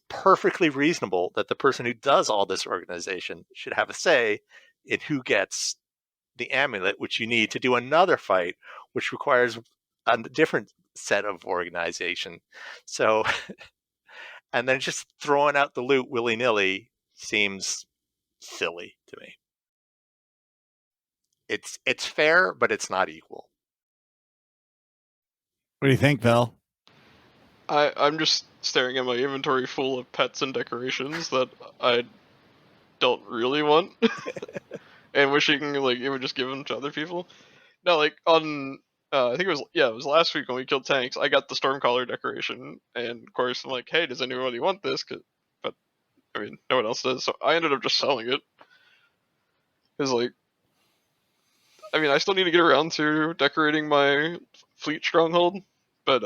perfectly reasonable that the person who does all this organization should have a say in who gets the amulet, which you need to do another fight, which requires a different set of organization. So, and then just throwing out the loot willy-nilly seems silly to me. It's fair, but it's not equal. What do you think, Vel? I'm just staring at my inventory full of pets and decorations that I don't really want, and wishing like it would just give them to other people. No, like on I think it was last week when we killed tanks. I got the Stormcaller decoration, and of course I'm like, hey, does anybody want this? But I mean, no one else does, so I ended up just selling it. Cause like, I mean, I still need to get around to decorating my fleet stronghold, but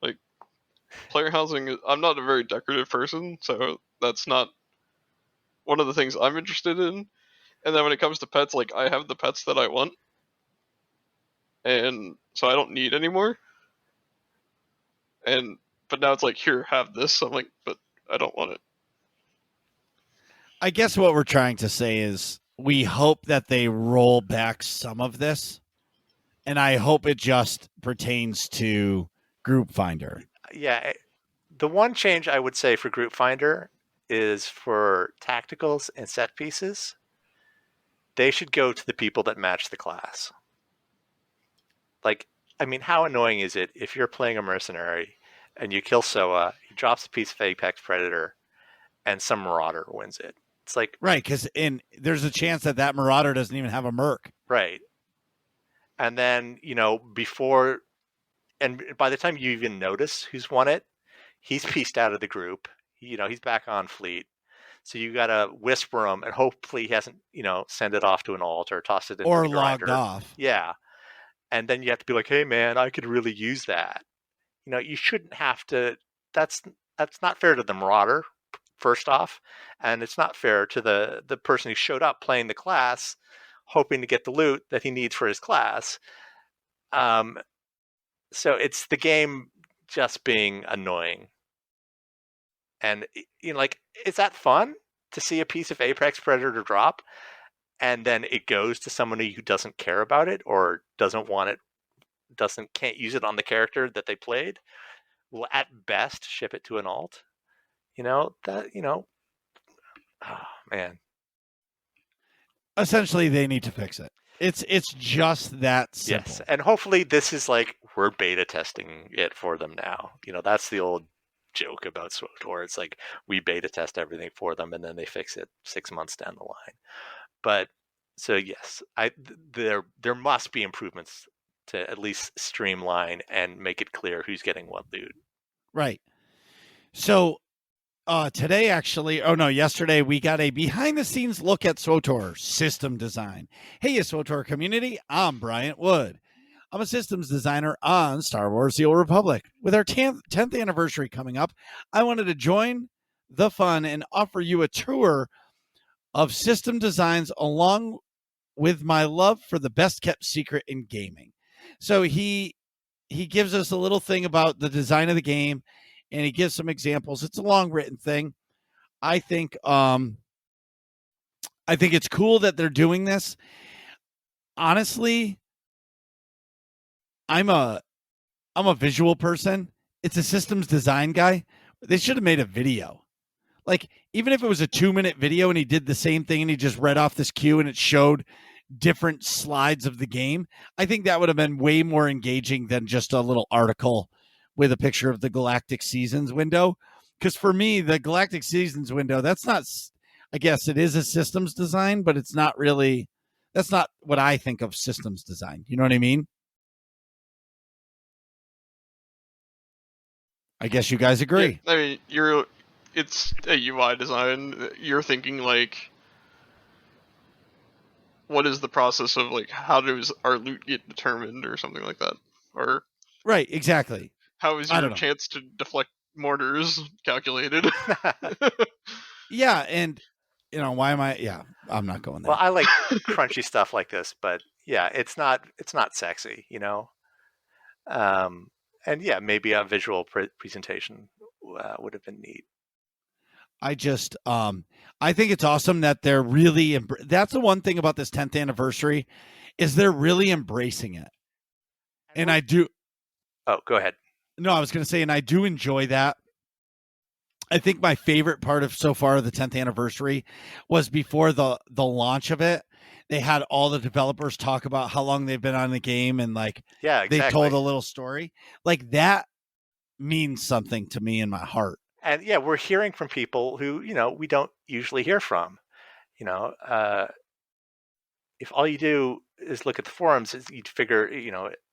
like player housing, I'm not a very decorative person, so that's not one of the things I'm interested in. And then when it comes to pets, like I have the pets that I want, and so I don't need anymore. But now it's like, here, have this. I'm like, but I don't want it. I guess what we're trying to say is we hope that they roll back some of this, and I hope it just pertains to Group Finder. Yeah, the one change I would say for Group Finder is for tacticals and set pieces. They should go to the people that match the class. Like, I mean, how annoying is it if you're playing a mercenary and you kill Soa, he drops a piece of Apex Predator, and some Marauder wins it? It's like, right, because there's a chance that Marauder doesn't even have a merc. Right. And then, and by the time you even notice who's won it, he's pieced out of the group. He's back on fleet. So you got to whisper him, and hopefully he hasn't, send it off to an alt or tossed it into or the grinder. Logged off. Yeah. And then you have to be like, hey, man, I could really use that. You shouldn't have to. That's not fair to the Marauder, first off. And it's not fair to the person who showed up playing the class, hoping to get the loot that he needs for his class. So it's the game just being annoying. And, like, is that fun to see a piece of Apex Predator drop and then it goes to somebody who doesn't care about it or doesn't want it, can't use it on the character that they played? will at best ship it to an alt. Oh man. Essentially, they need to fix it. It's just that simple. Yes, and hopefully this is like we're beta testing it for them now. That's the old joke about SWTOR. It's like we beta test everything for them and then they fix it 6 months down the line. But so yes, there must be improvements to at least streamline and make it clear who's getting what loot. Right. So today, actually, yesterday, we got a behind-the-scenes look at SWTOR system design. Hey, SWTOR community, I'm Bryant Wood. I'm a systems designer on Star Wars: The Old Republic. With our 10th anniversary coming up, I wanted to join the fun and offer you a tour of system designs along with my love for the best-kept secret in gaming. So he gives us a little thing about the design of the game, and he gives some examples. It's a long written thing. I think it's cool that they're doing this. Honestly, I'm a visual person. It's a systems design guy. They should have made a video. Like, even if it was a 2-minute video and he did the same thing and he just read off this cue and it showed different slides of the game, I think that would have been way more engaging than just a little article with a picture of the Galactic Seasons window. Because for me, the Galactic Seasons window, that's not, I guess it is a systems design, but it's not really, that's not what I think of systems design. You know what I mean? I guess you guys agree. Yeah, I mean, it's a UI design. You're thinking like, what is the process of like, how does our loot get determined or something like that? Or right, exactly. how is your chance to deflect mortars calculated? Yeah, and why am I? Yeah, I'm not going there. Well, I like crunchy stuff like this, but yeah, it's not sexy, and yeah, maybe a visual presentation would have been neat. I just, I think it's awesome that they're really, that's the one thing about this 10th anniversary is they're really embracing it. And I do. Oh, go ahead. No, I was going to say, and I do enjoy that. I think my favorite part of so far the 10th anniversary was before the launch of it. They had all the developers talk about how long they've been on the game and like, yeah, exactly. They told a little story. Like that means something to me in my heart. And yeah, we're hearing from people who, we don't usually hear from. If all you do is look at the forums, you'd figure,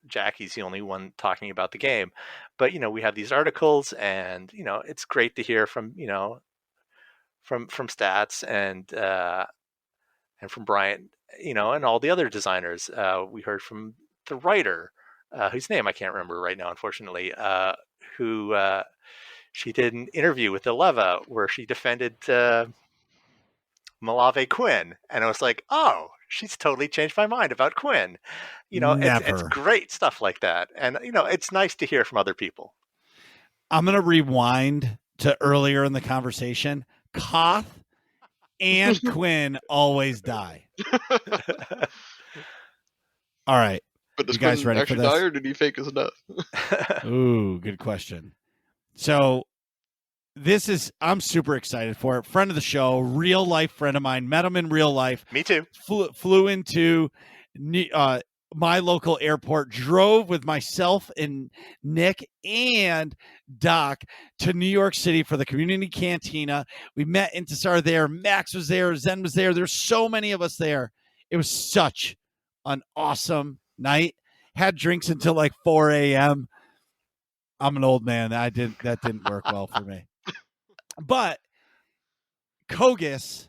Jackie's the only one talking about the game. But, we have these articles and, it's great to hear from, from Stats and from Bryant, and all the other designers. We heard from the writer, whose name I can't remember right now, unfortunately, who she did an interview with Eleva where she defended Malave Quinn. And I was like, oh, she's totally changed my mind about Quinn. It's great stuff like that. And, it's nice to hear from other people. I'm going to rewind to earlier in the conversation. Koth and Quinn always die. All right. But does Quinn actually die or did he fake his death? Ooh, good question. So I'm super excited for it. Friend of the show, real life friend of mine, met him in real life. Me too. Flew into my local airport, drove with myself and Nick and Doc to New York City for the community cantina. We met Intisar there. Max was there. Zen was there. There's so many of us there. It was such an awesome night. Had drinks until like 4 a.m. I'm an old man. That didn't work well for me. But Kogus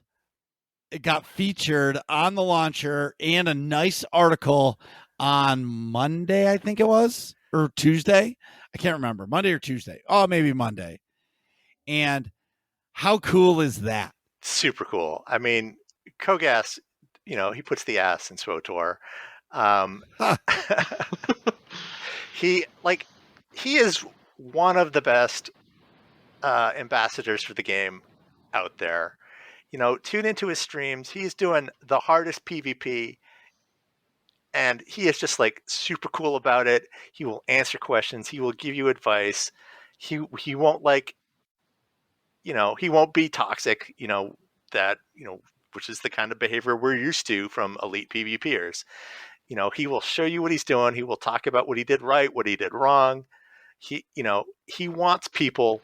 got featured on the launcher and a nice article on Monday, I think it was, or Tuesday. I can't remember. Monday or Tuesday. Oh, maybe Monday. And how cool is that? Super cool. I mean, Kogas, he puts the ass in SWTOR. He is one of the best ambassadors for the game out there. Tune into his streams. He's doing the hardest PvP, and he is just like super cool about it. He will answer questions. He will give you advice. he won't like, he won't be toxic, that, which is the kind of behavior we're used to from elite PvPers. He will show you what he's doing. He will talk about what he did right, what he did wrong. He wants people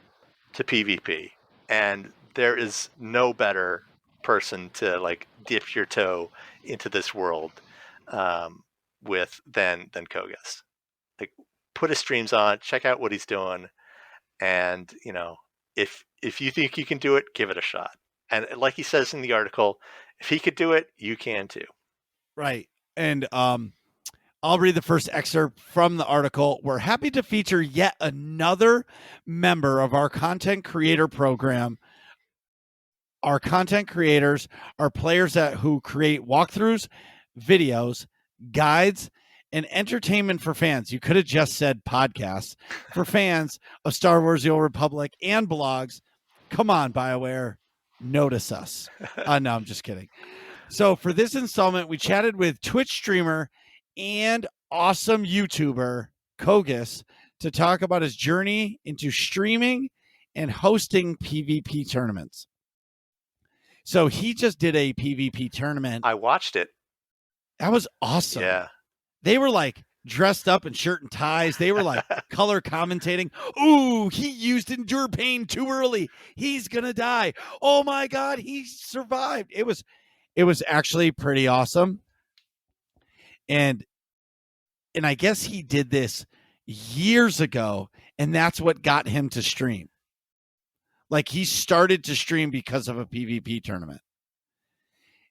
to PvP, and there is no better person to like dip your toe into this world with than Kogus. Like, put his streams on, check out what he's doing, and if you think you can do it, give it a shot. And like he says in the article, if he could do it, you can too. Right. And I'll read the first excerpt from the article. We're happy to feature yet another member of our content creator program. Our content creators are players who create walkthroughs, videos, guides, and entertainment for fans. You could have just said podcasts for fans of Star Wars: The Old Republic and blogs. Come on, BioWare, notice us. No, I'm just kidding. So for this installment, we chatted with Twitch streamer and awesome YouTuber Kogus to talk about his journey into streaming and hosting PvP tournaments. So he just did a PvP tournament. I watched it. That was awesome. Yeah. They were like dressed up in shirt and ties. They were like color commentating. Ooh, he used Endure Pain too early. He's going to die. Oh my God, he survived. It was actually pretty awesome. And I guess he did this years ago, and that's what got him to stream. Like, he started to stream because of a PvP tournament.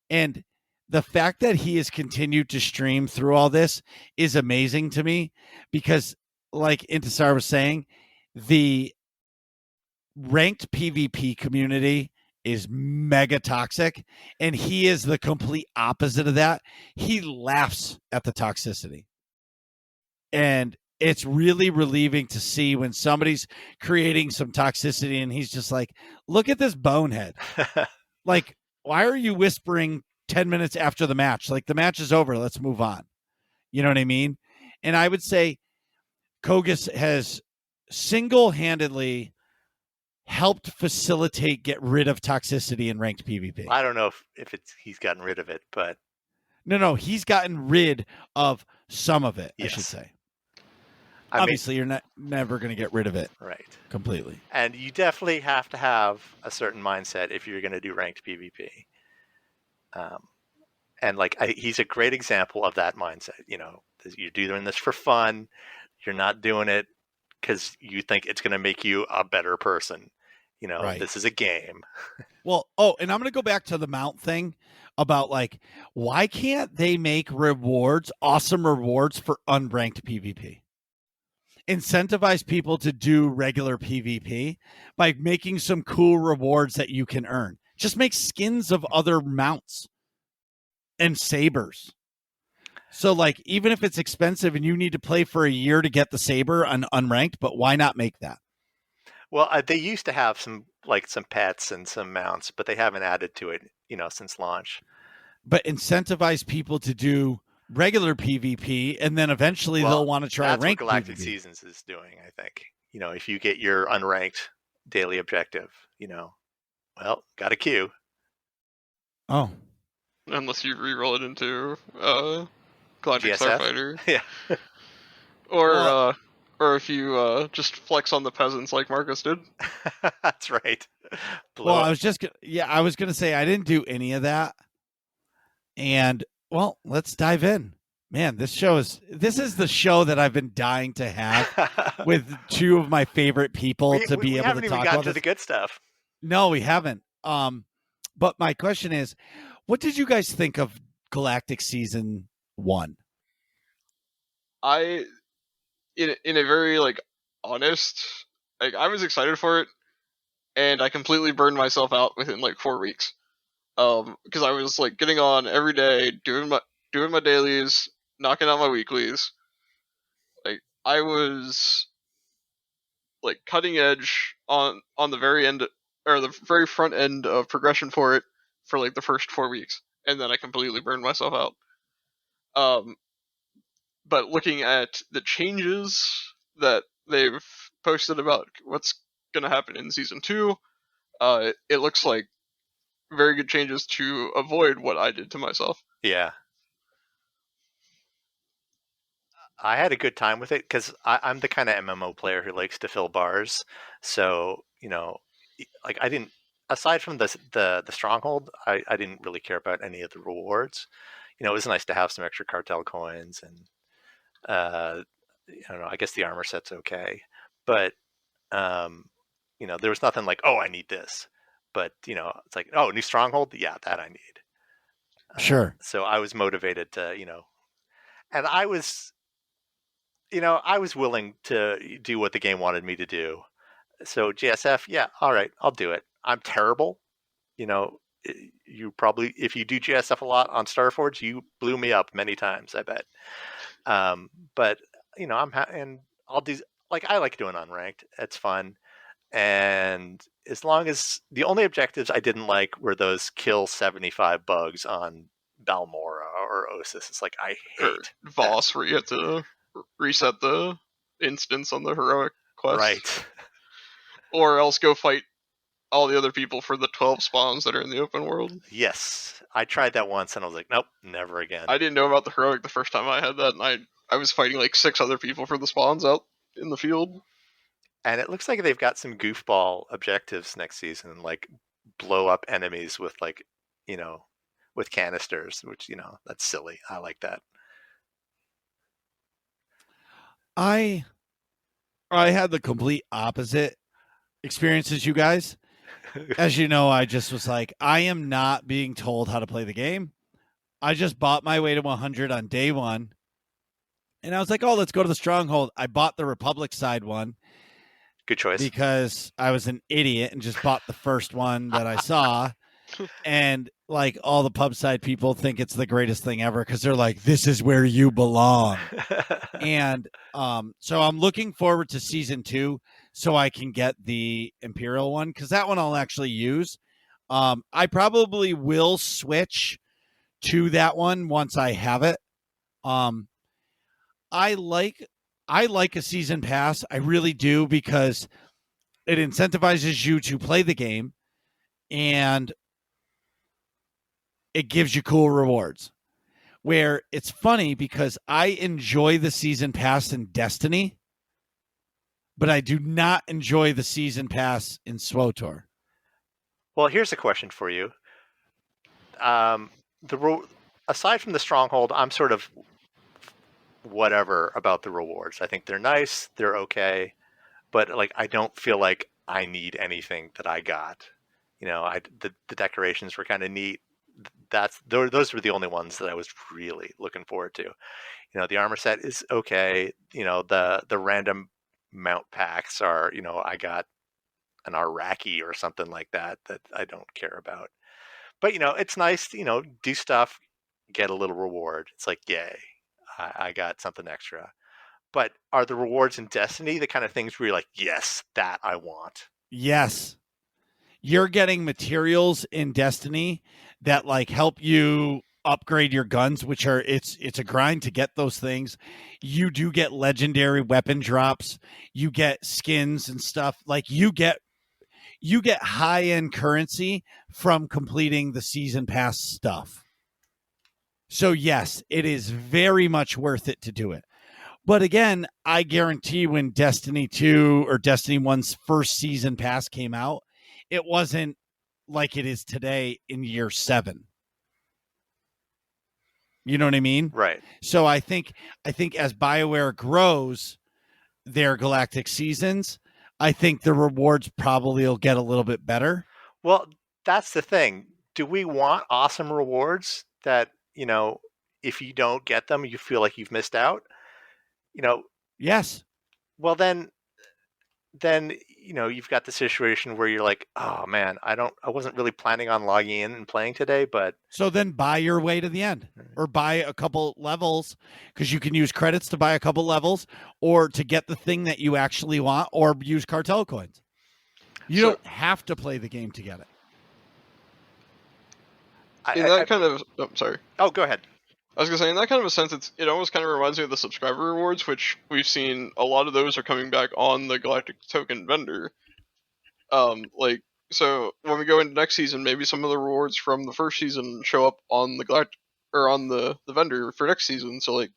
And the fact that he has continued to stream through all this is amazing to me, because like Intisar was saying, the ranked PvP community is mega toxic, and he is the complete opposite of that. He laughs at the toxicity. And it's really relieving to see when somebody's creating some toxicity and he's just like, look at this bonehead. Like, why are you whispering 10 minutes after the match? Like, the match is over. Let's move on. You know what I mean? And I would say Kogus has single-handedly helped facilitate get rid of toxicity in ranked PvP. I don't know if he's gotten rid of it, but no, he's gotten rid of some of it. Yes. I should say. Obviously, you're never going to get rid of it, right? Completely. And you definitely have to have a certain mindset if you're going to do ranked PvP. And like, he's a great example of that mindset. You're doing this for fun. You're not doing it because you think it's going to make you a better person. Right. This is a game. Well, and I'm going to go back to the mount thing about like, why can't they make awesome rewards for unranked PvP? Incentivize people to do regular PvP by making some cool rewards that you can earn. Just make skins of other mounts and sabers. So like, even if it's expensive and you need to play for a year to get the saber on unranked, but why not make that? Well, they used to have some pets and some mounts, but they haven't added to it, since launch. But incentivize people to do regular PvP, and then eventually they'll want to try that's ranked what Galactic PvP. Seasons is doing, I think. If you get your unranked daily objective, well, got a queue. Oh. Unless you re-roll it into Galactic GSF? Starfighter. Yeah. Or if you just flex on the peasants like Marcus did. That's right. I was going to say I didn't do any of that. And well, let's dive in. Man, this is the show that I've been dying to have with two of my favorite people to be able to talk about. We haven't even gotten to the good stuff. No, we haven't. But my question is, what did you guys think of Galactic Season 1? In a very honest, I was excited for it, and I completely burned myself out within 4 weeks. Because I was getting on every day, doing my dailies, knocking out my weeklies. I was cutting edge on the very end, or the very front end of progression for it for the first 4 weeks, and then I completely burned myself out. But looking at the changes that they've posted about what's going to happen in season 2. It looks like very good changes to avoid what I did to myself. Yeah. I had a good time with it because I'm the kind of MMO player who likes to fill bars. So, like I didn't, aside from the stronghold, I didn't really care about any of the rewards. It was nice to have some extra cartel coins and I don't know, I guess the armor set's okay. But there was nothing like, oh, I need this. But, it's like, oh, new stronghold? Yeah, that I need. Sure. So I was motivated to, and I was willing to do what the game wanted me to do. So GSF, yeah, all right, I'll do it. I'm terrible. You probably, if you do GSF a lot on Starforge, you blew me up many times, I bet. But and I'll do, like, I like doing unranked. It's fun. And as long as the only objectives I didn't like were those kill 75 bugs on Balmora or Osis. It's like, I hate Voss, where you have to reset the instance on the heroic quest. Right. Or else go fight all the other people for the 12 spawns that are in the open world. Yes. I tried that once and I was like, nope, never again. I didn't know about the heroic the first time I had that, and I was fighting like 6 other people for the spawns out in the field. And it looks like they've got some goofball objectives next season, like blow up enemies with with canisters, which, that's silly. I like that. I had the complete opposite experience as you guys. As you know, I just was like, I am not being told how to play the game. I just bought my way to 100 on day one. And I was like, oh, let's go to the stronghold. I bought the Republic side one. Good choice. Because I was an idiot and just bought the first one that I saw. And like all the pub side people think it's the greatest thing ever because they're like, this is where you belong. And so I'm looking forward to season 2 so I can get the Imperial one because that one I'll actually use. I probably will switch to that one once I have it. I like a season pass. I really do because it incentivizes you to play the game and it gives you cool rewards. Where it's funny because I enjoy the season pass in Destiny, but I do not enjoy the season pass in SWTOR. Well, here's a question for you. Aside from the stronghold, I'm sort of whatever about the rewards. I think they're nice, they're okay, but like I don't feel like I need anything that I got. The decorations were kind of neat. Those were the only ones that I was really looking forward to. The armor set is okay. The random mount packs are, I got an Iraqi or something like that I don't care about. But it's nice to, do stuff, get a little reward. It's like, yay, I got something extra. But are the rewards in Destiny the kind of things where you're like, yes, that I want? Yes. You're getting materials in Destiny that like help you upgrade your guns, which are it's a grind to get those things. You do get legendary weapon drops. You get skins and stuff. Like you get high-end currency from completing the season pass stuff. So yes, it is very much worth it to do it. But again, I guarantee when Destiny 2 or Destiny 1's first season pass came out, it wasn't like it is today in year 7. You know what I mean? Right. So I think as BioWare grows their galactic seasons, I think the rewards probably will get a little bit better. Well, that's the thing. Do we want awesome rewards that, if you don't get them, you feel like you've missed out? Yes. Well, then you've got the situation where you're like, oh man, I wasn't really planning on logging in and playing today, but so then buy your way to the end or buy a couple levels because you can use credits to buy a couple levels or to get the thing that you actually want or use cartel coins. You don't have to play the game to get it. Sorry. Oh, go ahead. I was gonna say, in that kind of a sense, it almost kind of reminds me of the subscriber rewards, which we've seen a lot of those are coming back on the Galactic Token vendor. Like, so when we go into next season, maybe some of the rewards from the first season show up on the Galactic or on the vendor for next season. So like,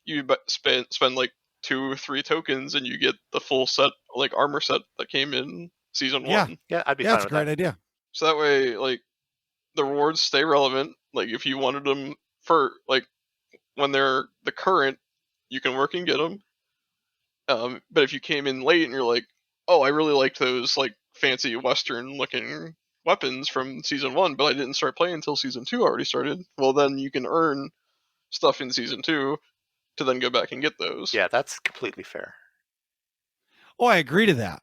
you spend like 2 or 3 tokens and you get the full set, like armor set that came in season Yeah. 1. Yeah, I'd be Yeah, fine that's a with great that. idea. So that way, like, the rewards stay relevant. Like, if you wanted them for, like, when they're the current, you can work and get them. But if you came in late and you're like, oh, I really liked those, like, fancy Western-looking weapons from Season 1, but I didn't start playing until Season 2 already started, well, then you can earn stuff in Season 2 to then go back and get those. Yeah, that's completely fair. Oh, I agree to that,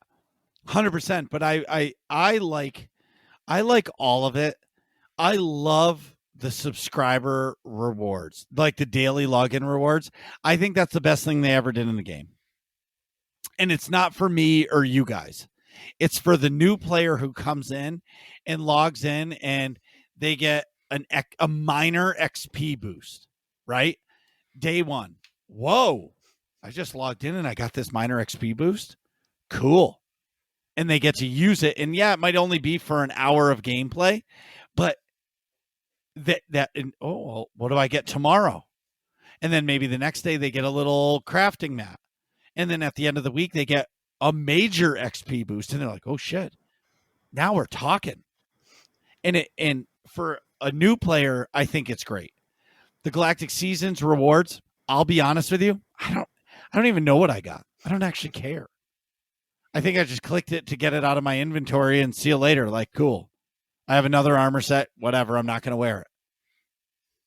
100%. But I like all of it. I love the subscriber rewards, like the daily login rewards. I think that's the best thing they ever did in the game. And it's not for me or you guys. It's for the new player who comes in and logs in and they get a minor XP boost, right? Day one. Whoa, I just logged in and I got this minor XP boost. Cool. And they get to use it. And yeah, it might only be for an hour of gameplay, but what do I get tomorrow? And then maybe the next day they get a little crafting mat. And then at the end of the week, they get a major XP boost. And they're like, oh shit, now we're talking. And for a new player, I think it's great. The Galactic Seasons rewards, I'll be honest with you, I don't even know what I got. I don't actually care. I think I just clicked it to get it out of my inventory and see you later. Like, cool. I have another armor set, whatever. I'm not going to wear it.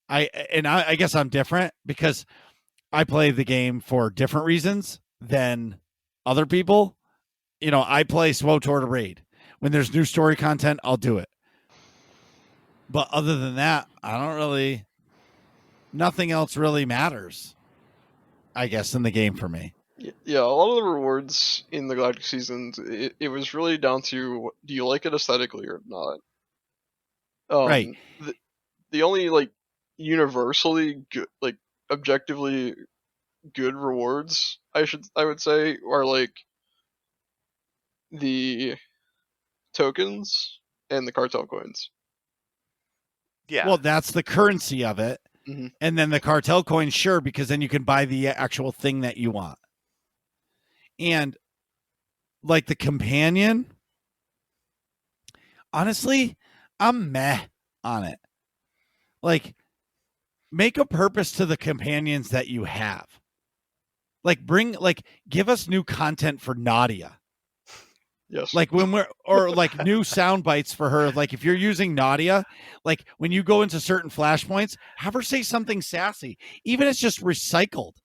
I guess I'm different because I play the game for different reasons than other people. You know, I play SWTOR to raid. When there's new story content, I'll do it. But other than that, nothing else really matters, I guess, in the game for me. Yeah, a lot of the rewards in the Galactic Seasons, it was really down to, do you like it aesthetically or not? Right. The only, like, universally good, like, objectively good rewards, I would say, are, like, the tokens and the cartel coins. Yeah. Well, that's the currency of it. Mm-hmm. And then the cartel coins, sure, because then you can buy the actual thing that you want. And like the companion, honestly, I'm meh on it. Like, make a purpose to the companions that you have. Like, give us new content for Nadia. Yes. Like like new sound bites for her. Like if you're using Nadia, like when you go into certain flashpoints, have her say something sassy, even if it's just recycled.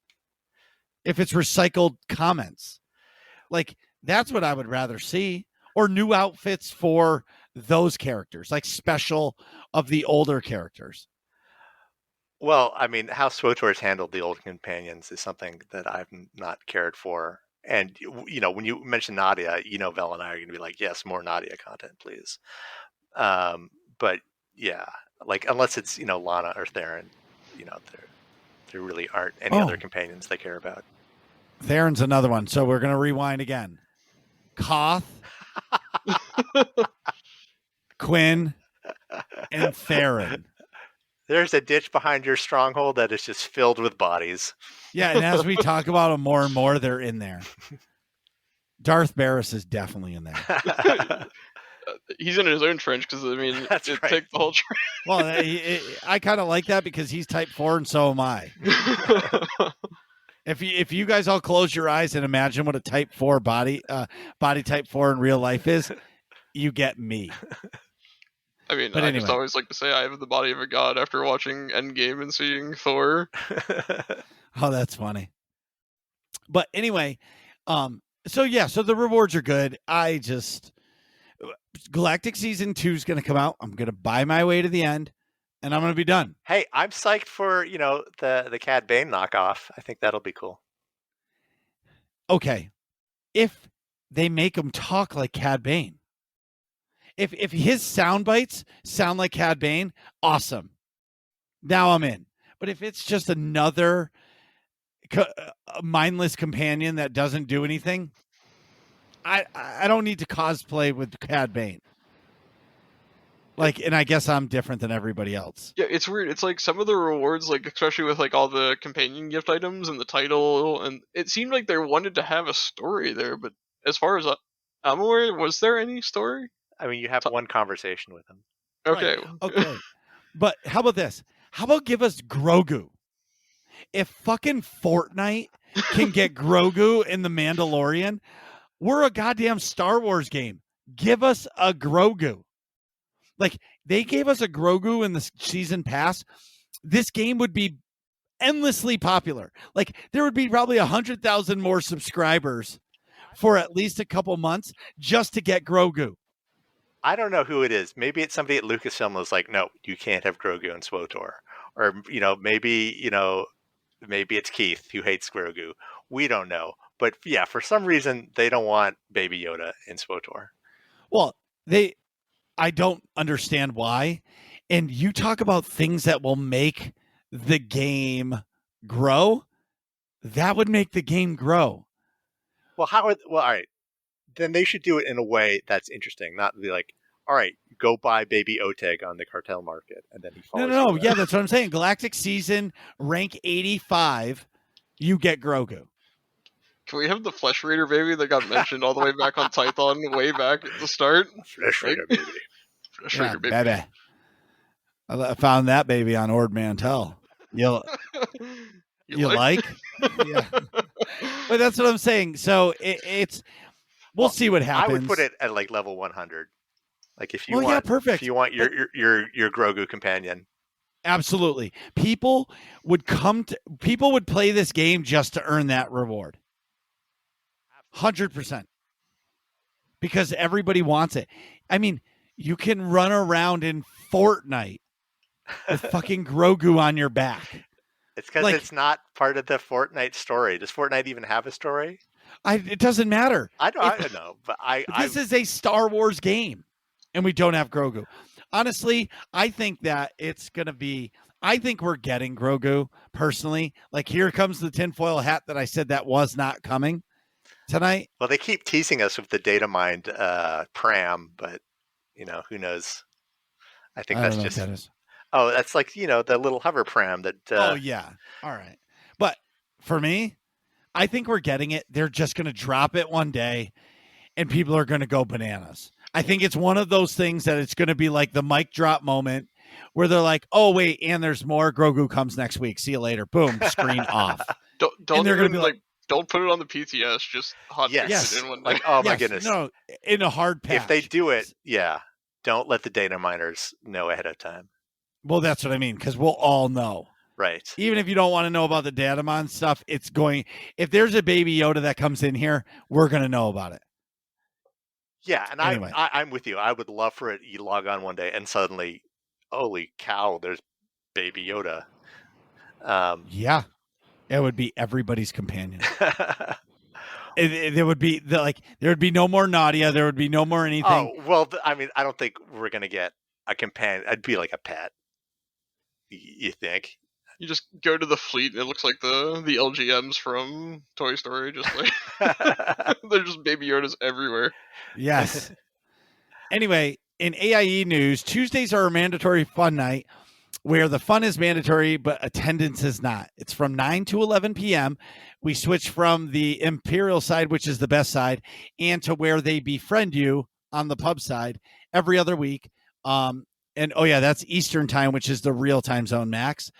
If it's recycled comments, like that's what I would rather see. Or new outfits for those characters, like special of the older characters. Well, I mean, how SWTOR's handled the old companions is something that I've not cared for. And, you know, when you mention Nadia, you know, Vel and I are going to be like, yes, more Nadia content, please. But yeah, like, unless it's, you know, Lana or Theron, you know, there really aren't any other companions they care about. Theron's another one. So we're going to rewind again. Koth, Quinn, and Theron. There's a ditch behind your stronghold that is just filled with bodies. Yeah, and as we talk about them more and more, they're in there. Darth Barris is definitely in there. He's in his own trench because, I mean, That's it right. takes the whole trench. Well, I kind of like that because he's type 4 and so am I. If you guys all close your eyes and imagine what a type 4 body type 4 in real life is, you get me. I mean, But I anyway. just always like to say I have the body of a god after watching Endgame and seeing Thor. Oh, that's funny. But anyway, so the rewards are good. Galactic Season 2 is going to come out. I'm going to buy my way to the end, and I'm going to be done. Hey, I'm psyched for, you know, the Cad Bane knockoff. I think that'll be cool. Okay. If they make him talk like Cad Bane. If his sound bites sound like Cad Bane, awesome. Now I'm in. But if it's just another mindless companion that doesn't do anything, I don't need to cosplay with Cad Bane. Like, and I guess I'm different than everybody else. Yeah, it's weird. It's like some of the rewards, like especially with like all the companion gift items and the title, and it seemed like they wanted to have a story there. But as far as I'm aware, was there any story? I mean, you have one conversation with him. Okay. Right. Okay. But how about this? How about give us Grogu? If fucking Fortnite can get Grogu in The Mandalorian, we're a goddamn Star Wars game. Give us a Grogu. Like, they gave us a Grogu in the season pass. This game would be endlessly popular. Like, there would be probably 100,000 more subscribers for at least a couple months just to get Grogu. I don't know who it is. Maybe it's somebody at Lucasfilm was like, no, you can't have Grogu and SWTOR. Or, maybe it's Keith who hates Grogu. We don't know. But yeah, for some reason, they don't want Baby Yoda in SWTOR. Well, I don't understand why. And you talk about things that will make the game grow. That would make the game grow. Well, all right. Then they should do it in a way that's interesting, not be like, all right, go buy Baby Oteg on the cartel market, and then he follows. No. Yeah, that's what I'm saying. Galactic Season, rank 85, you get Grogu. Can we have the Flesh Raider baby that got mentioned all the way back on Tython, way back at the start? Flesh Raider baby. Flesh Raider baby. I found that baby on Ord Mantell. You like? Yeah. But that's what I'm saying. So it's we'll see what happens. I would put it at like level 100. Like if you perfect. If you want your Grogu companion. Absolutely. People would play this game just to earn that reward. 100%. Because everybody wants it. I mean, you can run around in Fortnite with fucking Grogu on your back. It's because it's not part of the Fortnite story. Does Fortnite even have a story? It doesn't matter. I don't know, but this is a Star Wars game, and we don't have Grogu. Honestly, I think that it's going to be... I think we're getting Grogu, personally. Like, here comes the tinfoil hat that I said that was not coming tonight. Well, they keep teasing us with the data mined pram, but, who knows? I think that's just... That is. Oh, that's like, the little hover pram that... Oh, yeah. All right. But for me, I think we're getting it. They're just going to drop it one day, and people are going to go bananas. I think it's one of those things that it's going to be like the mic drop moment where they're like, oh, wait, and there's more. Grogu comes next week. See you later. Boom, screen off. Don't they're going to be like, don't put it on the PTS. Just hot fix it in one day. Like, oh, my goodness. No, in a hard patch. If they do it, don't let the data miners know ahead of time. Well, that's what I mean, because we'll all know. Right. Even if you don't want to know about the Datamon stuff, if there's a Baby Yoda that comes in here, we're going to know about it. Yeah, and anyway. I'm with you. I would love for it. You log on one day and suddenly, holy cow, there's Baby Yoda. Yeah, it would be everybody's companion. There would be there would be no more Nadia. There would be no more anything. Oh well, I mean, I don't think we're gonna get a companion. I'd be like a pet. You think? You just go to the fleet, and it looks like the LGMs from Toy Story. Just like there's just Baby Yodas everywhere. Yes. Anyway, in AIE news, Tuesdays are a mandatory fun night where the fun is mandatory, but attendance is not. It's from 9 to 11 p.m. We switch from the Imperial side, which is the best side, and to where they befriend you on the pub side every other week. And that's Eastern time, which is the real time zone, Max.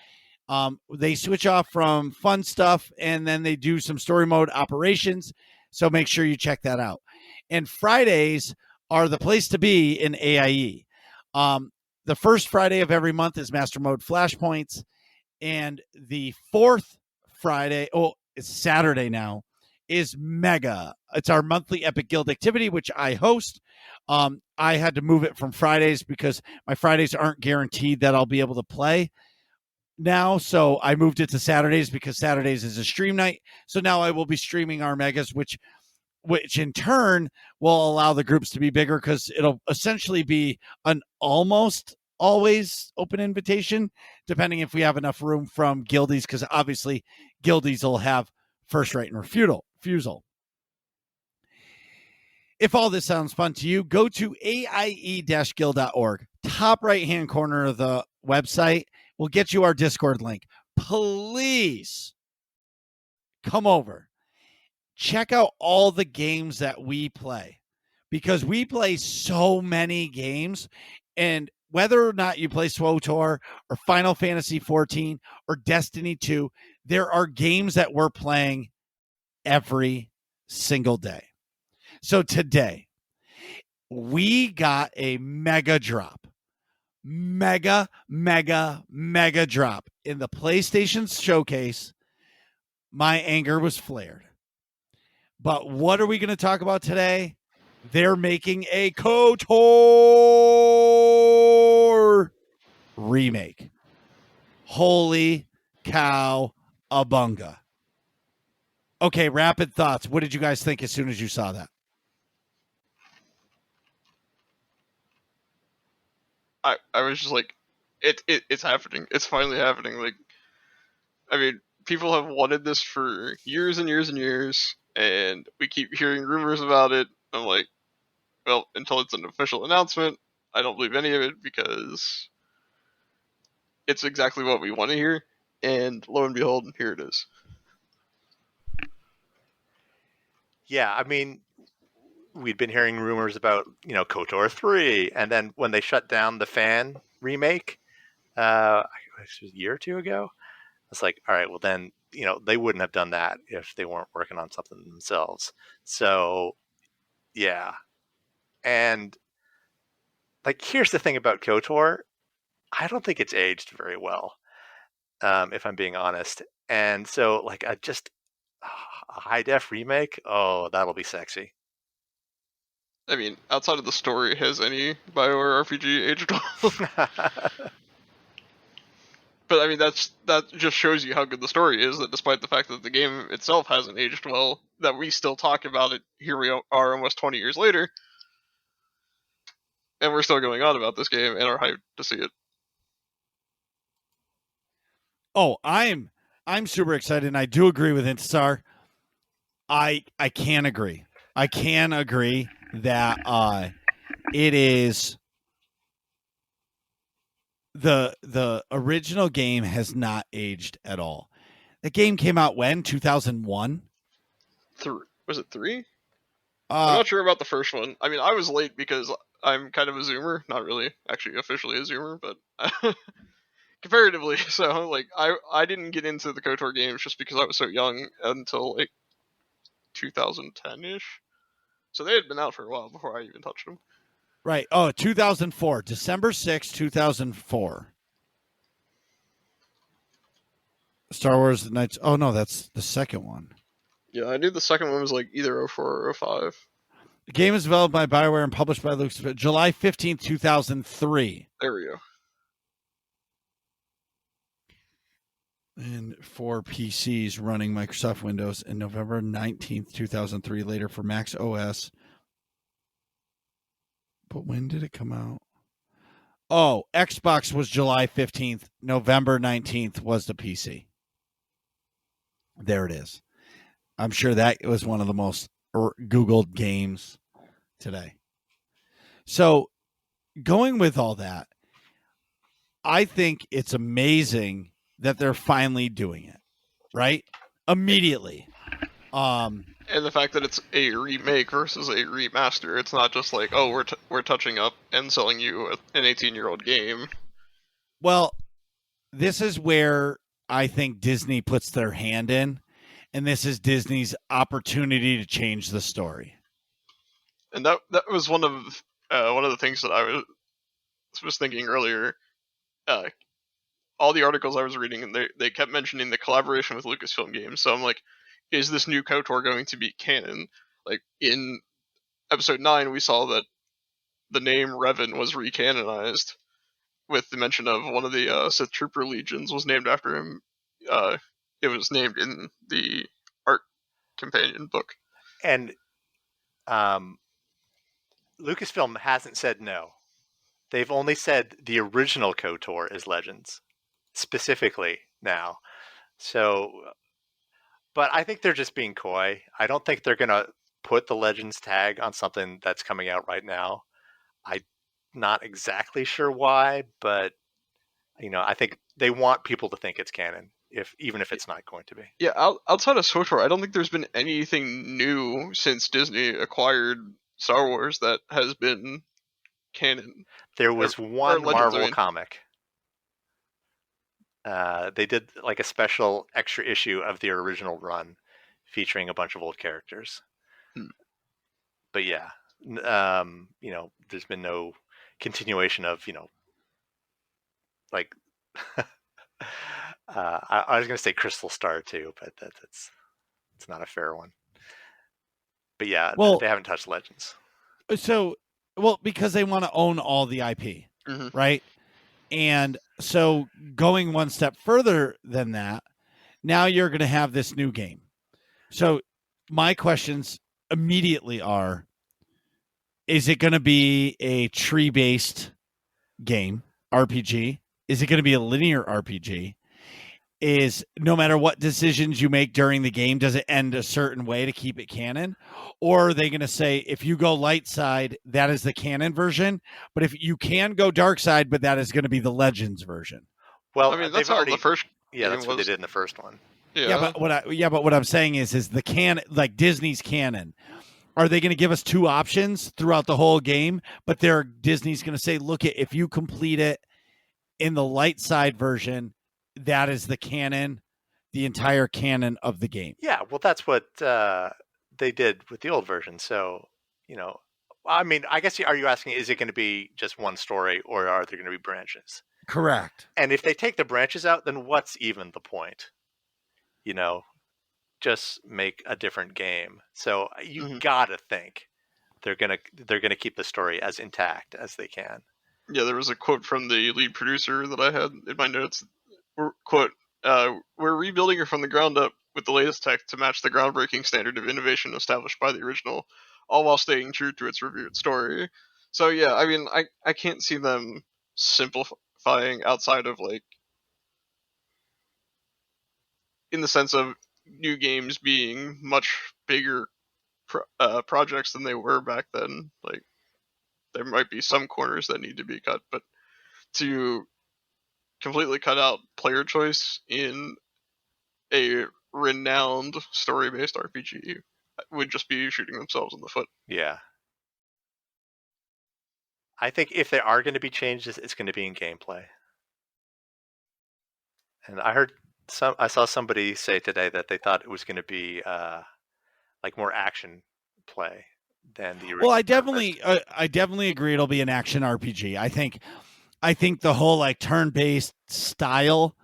They switch off from fun stuff, and then they do some story mode operations. So make sure you check that out. And Fridays are the place to be in AIE. The first Friday of every month is Master Mode Flashpoints. And the fourth Friday, it's Saturday now, is Mega. It's our monthly Epic Guild activity, which I host. I had to move it from Fridays because my Fridays aren't guaranteed that I'll be able to play now. So I moved it to Saturdays because Saturdays is a stream night. So now I will be streaming our Megas, which in turn will allow the groups to be bigger because it'll essentially be an almost always open invitation, depending if we have enough room from guildies, because obviously guildies will have first right and refusal. If all this sounds fun to you, go to aie-guild.org. Top right-hand corner of the website will get you our Discord link. Please come over. Check out all the games that we play, because we play so many games, and whether or not you play SWTOR or Final Fantasy 14 or Destiny 2, there are games that we're playing every single day. So today, we got a mega drop. Mega drop in the PlayStation Showcase. My anger was flared. But what are we going to talk about today? They're making a KOTOR remake. Holy cow, abunga. Okay, rapid thoughts. What did you guys think as soon as you saw that? I was just like, it's happening. It's finally happening. Like, I mean, people have wanted this for years and years and years, and we keep hearing rumors about it. I'm like, well, until it's an official announcement, I don't believe any of it, because it's exactly what we want to hear. And lo and behold, here it is. Yeah, I mean, we'd been hearing rumors about, KOTOR 3, and then when they shut down the fan remake, it was a year or two ago, it's like, all right, well then, they wouldn't have done that if they weren't working on something themselves. So, yeah. And, like, here's the thing about KOTOR. I don't think it's aged very well, if I'm being honest. And so, like, a high-def remake, oh, that'll be sexy. I mean, outside of the story, has any BioWare RPG aged well? But I mean, that just shows you how good the story is, that despite the fact that the game itself hasn't aged well, that we still talk about it. Here we are almost 20 years later, and we're still going on about this game and are hyped to see it. Oh, I'm super excited, and I do agree with Intisar. I can agree. I can agree that it is the original game has not aged at all. The game came out when 2001. Was it 3? I'm not sure about the first one. I mean, I was late because I'm kind of a Zoomer, not really actually officially a Zoomer, but comparatively. So like, I didn't get into the KOTOR games just because I was so young until like 2010-ish. So they had been out for a while before I even touched them. Right. Oh, 2004. December 6th, 2004. Star Wars The Knights. Oh, no, that's the second one. Yeah, I knew the second one was like either 04 or 05. The game is developed by BioWare and published by Lucasfilm. July 15th, 2003. There we go. And for PCs running Microsoft Windows, and November 19th, 2003, later for Mac OS. But when did it come out? Oh, Xbox was July 15th. November 19th was the PC. There it is. I'm sure that was one of the most Googled games today. So going with all that, I think it's amazing that they're finally doing it, right? Immediately. And the fact that it's a remake versus a remaster, it's not just like, oh, we're touching up and selling you an 18-year-old game. Well, this is where I think Disney puts their hand in, and this is Disney's opportunity to change the story. And that was one of the things that I was thinking earlier. All the articles I was reading, and they kept mentioning the collaboration with Lucasfilm Games. So I'm like, is this new KOTOR going to be canon? Like in episode 9, we saw that the name Revan was recanonized, with the mention of one of the Sith Trooper legions was named after him. It was named in the art companion book. And Lucasfilm hasn't said no. They've only said the original KOTOR is Legends, specifically now. So, but I think they're just being coy. I don't think they're going to put the Legends tag on something that's coming out right now. I'm not exactly sure why, but I think they want people to think it's canon, even if it's not going to be. Yeah, outside of SWTOR, I don't think there's been anything new since Disney acquired Star Wars that has been canon. There was one Legends, Marvel I mean. comic. They did like a special extra issue of the original run featuring a bunch of old characters. But yeah, there's been no continuation of, like, I was going to say Crystal Star too, but it's not a fair one. But yeah, Well, they haven't touched Legends. So, because they want to own all the IP, right? And so going one step further than that, now you're going to have this new game. So my questions immediately are, is it going to be a tree-based game, RPG? Is it going to be a linear RPG? Is no matter what decisions you make during the game, does it end a certain way to keep it canon? Or are they going to say, if you go light side, that is the canon version, but if you can go dark side, but that is going to be the Legends version? Well, I mean, that's how the first game that's what they did in the first one. Yeah, but what I'm saying is the canon, like Disney's canon. Are they going to give us two options throughout the whole game? But Disney's going to say, look, if you complete it in the light side version, that is the canon, the entire canon of the game. Yeah, well, that's what they did with the old version. So, I mean, I guess, are you asking, is it going to be just one story or are there going to be branches? Correct. And if they take the branches out, then what's even the point? Just make a different game. So you gotta think they're gonna keep the story as intact as they can. Yeah, there was a quote from the lead producer that I had in my notes. Quote, we're rebuilding it from the ground up with the latest tech to match the groundbreaking standard of innovation established by the original, all while staying true to its revered story. So yeah, I mean, I can't see them simplifying outside of, like, in the sense of new games being much bigger projects than they were back then. Like, there might be some corners that need to be cut, but to completely cut out player choice in a renowned story-based RPG would just be shooting themselves in the foot. Yeah. I think if there are going to be changes, it's going to be in gameplay. And I saw somebody say today that they thought it was going to be like more action play than the original. Well, I definitely agree it'll be an action RPG. I think the whole like turn-based style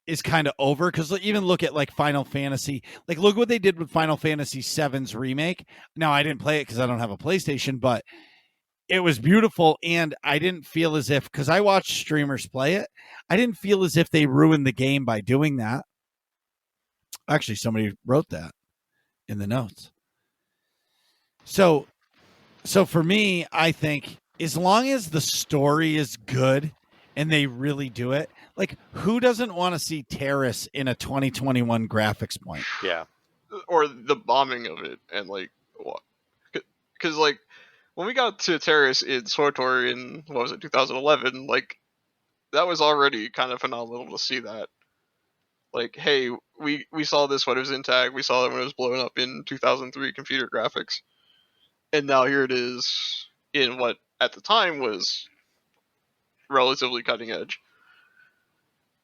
is kind of over, because even look at like Final Fantasy. Like, look what they did with Final Fantasy VII's remake. Now, I didn't play it because I don't have a PlayStation, but it was beautiful, and I didn't feel as if, because I watched streamers play it, I didn't feel as if they ruined the game by doing that. Actually, somebody wrote that in the notes. So for me, I think as long as the story is good and they really do it, like, who doesn't want to see Terrace in a 2021 graphics point? Yeah. Or the bombing of it, and like, what? Because like, when we got to Terrace in SWTOR in, 2011, like, that was already kind of phenomenal to see that. Like, hey, we saw this when it was intact, we saw it when it was blowing up in 2003 computer graphics, and now here it is in what at the time was relatively cutting edge.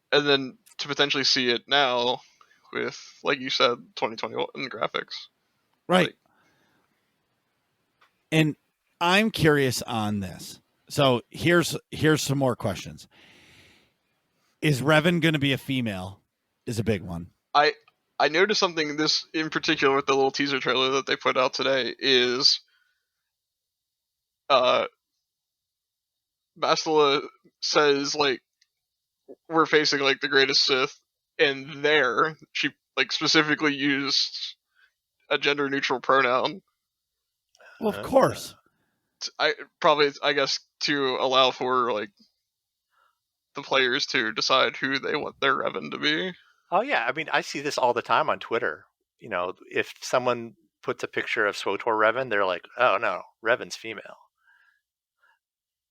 And then to potentially see it now with, like you said, 2021 graphics. Right. And I'm curious on this. So here's some more questions. Is Revan going to be a female? Is a big one. I noticed something, this in particular with the little teaser trailer that they put out today, is Bastila says, like, we're facing like the greatest Sith, and there she like specifically used a gender neutral pronoun. Well, of course. I guess to allow for like the players to decide who they want their Revan to be. Oh yeah, I mean, I see this all the time on Twitter. You know, if someone puts a picture of SWTOR Revan, they're like, "Oh no, Revan's female."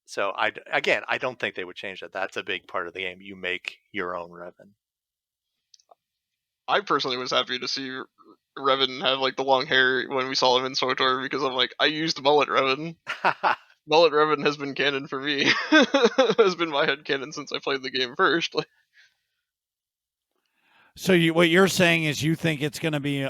So I don't think they would change that. That's a big part of the game. You make your own Revan. I personally was happy to see Revan have like the long hair when we saw him in SWTOR because I'm like, I used mullet Revan. Mullet Revan has been canon for me. Has been my head canon since I played the game first. Like, So what you're saying is you think it's going to be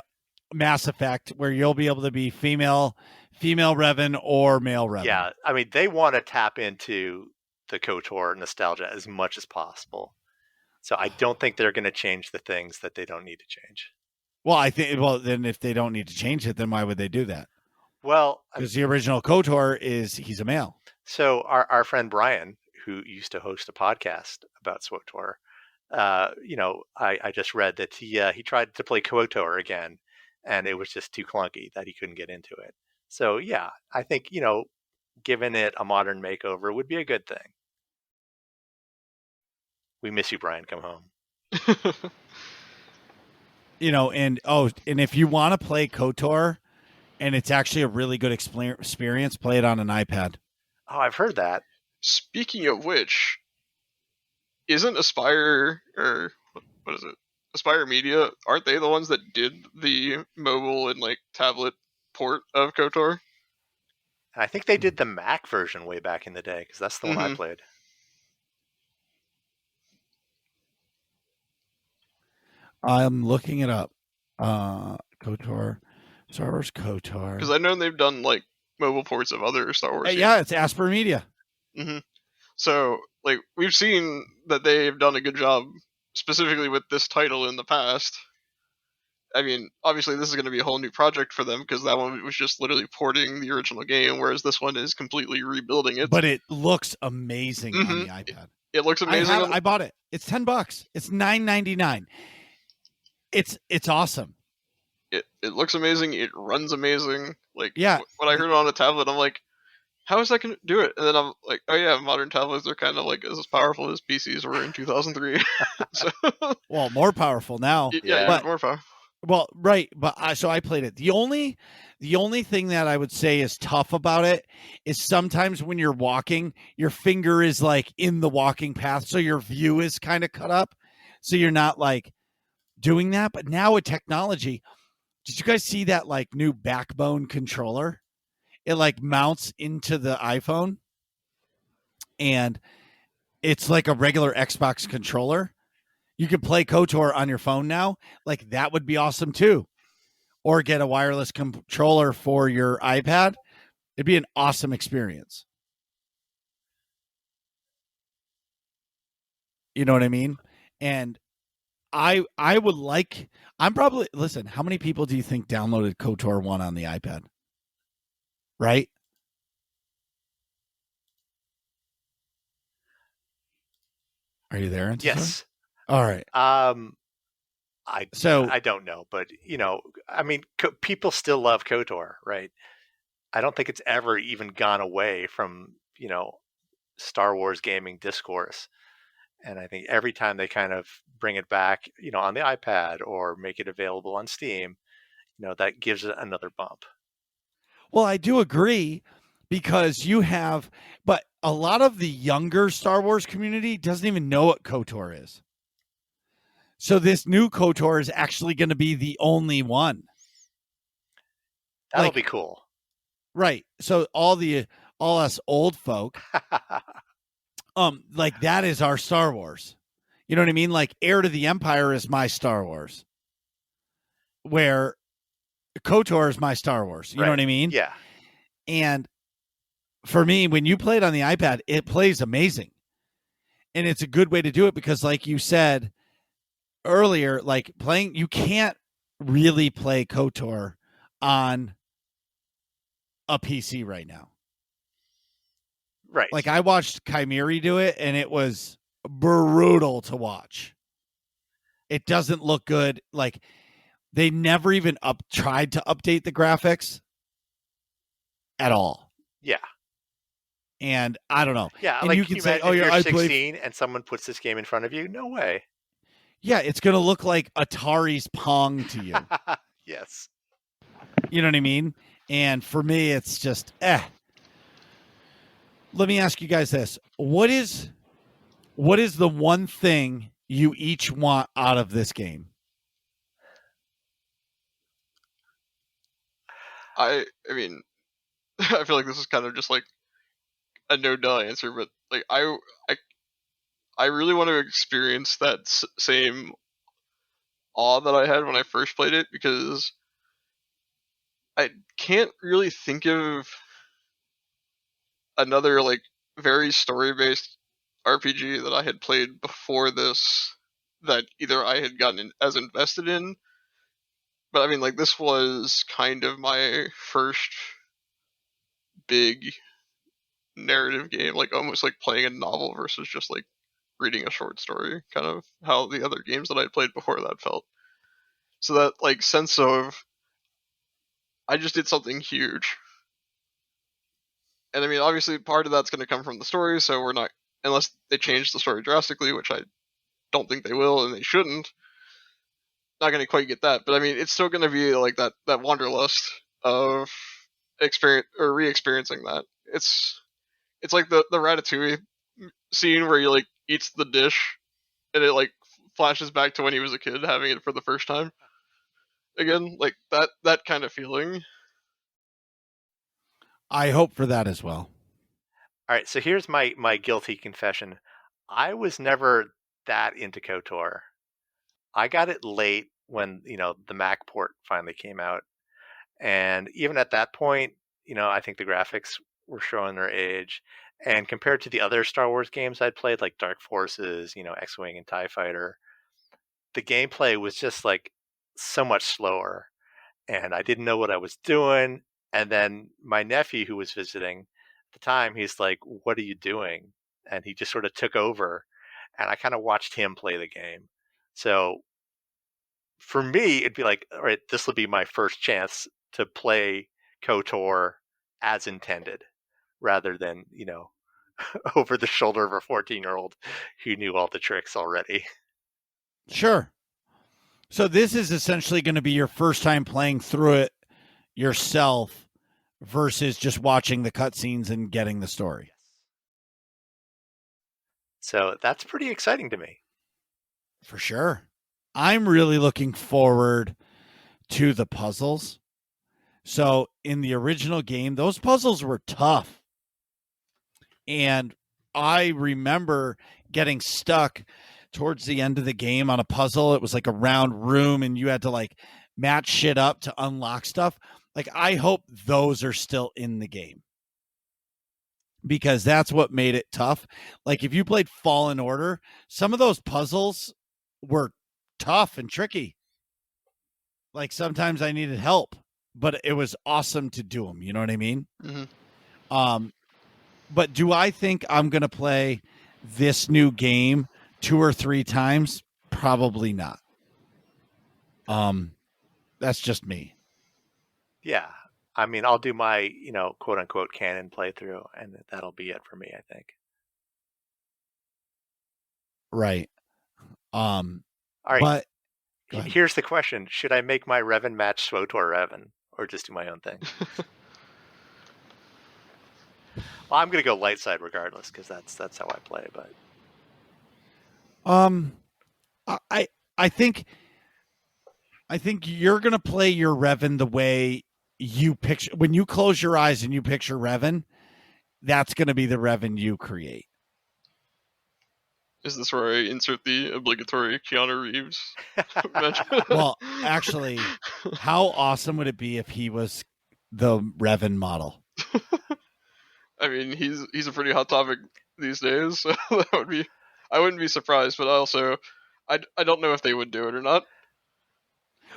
Mass Effect where you'll be able to be female Revan or male Revan. Yeah, I mean, they want to tap into the KOTOR nostalgia as much as possible. So I don't think they're going to change the things that they don't need to change. Well, then if they don't need to change it, then why would they do that? Well, because the original KOTOR he's a male. So our friend Brian, who used to host a podcast about SWTOR, I just read that he tried to play KOTOR again, and it was just too clunky that he couldn't get into it. So yeah, I think giving it a modern makeover would be a good thing. We miss you, Brian. Come home. And if you want to play KOTOR, and it's actually a really good experience, play it on an iPad. Oh, I've heard that. Speaking of which, isn't Aspire, or what is it? Aspire Media, aren't they the ones that did the mobile and like tablet port of KOTOR? I think they did the Mac version way back in the day, because that's the one I played. I'm looking it up. KOTOR, Star Wars KOTOR. Because I know they've done like mobile ports of other Star Wars games. Yeah, it's Aspire Media. Mm-hmm. So, like, we've seen that they've done a good job, specifically with this title in the past. I mean, obviously this is going to be a whole new project for them, because that one was just literally porting the original game, whereas this one is completely rebuilding it. But it looks amazing on the iPad. It looks amazing. I bought it. It's $10. It's $9.99. It's awesome. It looks amazing. It runs amazing. Like, yeah. When I heard it on a tablet, I'm like, how is that going to do it? And then I'm like, oh yeah, modern tablets are kind of like as powerful as PCs were in 2003. So, well, more powerful now. Yeah, more powerful. Well, right, but so I played it. The only thing that I would say is tough about it is sometimes when you're walking, your finger is like in the walking path, so your view is kind of cut up, so you're not like doing that. But now with technology, did you guys see that like new backbone controller? It like mounts into the iPhone, and it's like a regular Xbox controller. You could play KOTOR on your phone now. Like, that would be awesome too. Or get a wireless controller for your iPad. It'd be an awesome experience. You know what I mean? And I would like, listen, how many people do you think downloaded KOTOR 1 on the iPad? Right? Are you there? Yes. All right. I don't know, but I mean, people still love KOTOR, right? I don't think it's ever even gone away from Star Wars gaming discourse, and I think every time they kind of bring it back, on the iPad or make it available on Steam, that gives it another bump. Well, I do agree, because but a lot of the younger Star Wars community doesn't even know what KOTOR is. So this new KOTOR is actually going to be the only one. That'll be cool. Right. So all us old folk, like, that is our Star Wars. You know what I mean? Like, Heir to the Empire is my Star Wars, where KOTOR is my Star Wars. You know what I mean? Yeah. And for me, when you play it on the iPad, it plays amazing. And it's a good way to do it because, like you said earlier, like, you can't really play KOTOR on a PC right now. Right. Like, I watched Chimeri do it, and it was brutal to watch. It doesn't look good. Like, they never even tried to update the graphics at all. Yeah. And I don't know. Yeah, And like you can can you say, imagine "Oh if yeah, you're I play." 16 and someone puts this game in front of you? No way. Yeah, it's going to look like Atari's Pong to you. Yes. You know what I mean? And for me, it's just Let me ask you guys this: what is the one thing you each want out of this game? I mean, I feel like this is kind of just like a no duh answer, but like I really want to experience that same awe that I had when I first played it, because I can't really think of another like very story based RPG that I had played before this that either I had gotten as invested in. But I mean, like, this was kind of my first big narrative game, like almost like playing a novel versus just like reading a short story, kind of how the other games that I played before that felt. So that like sense of I just did something huge. And I mean, obviously part of that's going to come from the story, so we're not, unless they change the story drastically, which I don't think they will and they shouldn't, not going to quite get that. But I mean, it's still going to be like that wanderlust of experience or re-experiencing that. It's like the Ratatouille scene where he like eats the dish and it like flashes back to when he was a kid having it for the first time again, like that kind of feeling. I hope for that as well. All right, so here's my guilty confession. I was never that into KOTOR. I got it late when, the Mac port finally came out. And even at that point, I think the graphics were showing their age. And compared to the other Star Wars games I'd played, like Dark Forces, X-Wing and TIE Fighter, the gameplay was just like so much slower. And I didn't know what I was doing. And then my nephew, who was visiting at the time, he's like, "What are you doing?" And he just sort of took over. And I kind of watched him play the game. So for me, it'd be like, all right, this will be my first chance to play KOTOR as intended, rather than, over the shoulder of a 14-year-old who knew all the tricks already. Sure. So this is essentially going to be your first time playing through it yourself versus just watching the cutscenes and getting the story. So that's pretty exciting to me. For sure. I'm really looking forward to the puzzles. So in the original game, those puzzles were tough. And I remember getting stuck towards the end of the game on a puzzle. It was like a round room and you had to like match shit up to unlock stuff. Like, I hope those are still in the game, because that's what made it tough. Like, if you played Fallen Order, some of those puzzles were tough and tricky. Like, sometimes I needed help, but it was awesome to do them. You know what I mean? Mm-hmm. But do I think I'm going to play this new game 2 or 3 times? Probably not. That's just me. Yeah. I mean, I'll do my, quote unquote canon playthrough, and that'll be it for me, I think. Right. All right. But here's the question. Should I make my Revan match SWTOR Revan, or just do my own thing? Well, I'm going to go light side regardless, because that's how I play, but I think you're going to play your Revan the way you picture. When you close your eyes and you picture Revan, that's going to be the Revan you create. Is this where I insert the obligatory Keanu Reeves mention? Well, actually, how awesome would it be if he was the Revan model? I mean, he's a pretty hot topic these days, so that would be. I wouldn't be surprised, but also, I don't know if they would do it or not.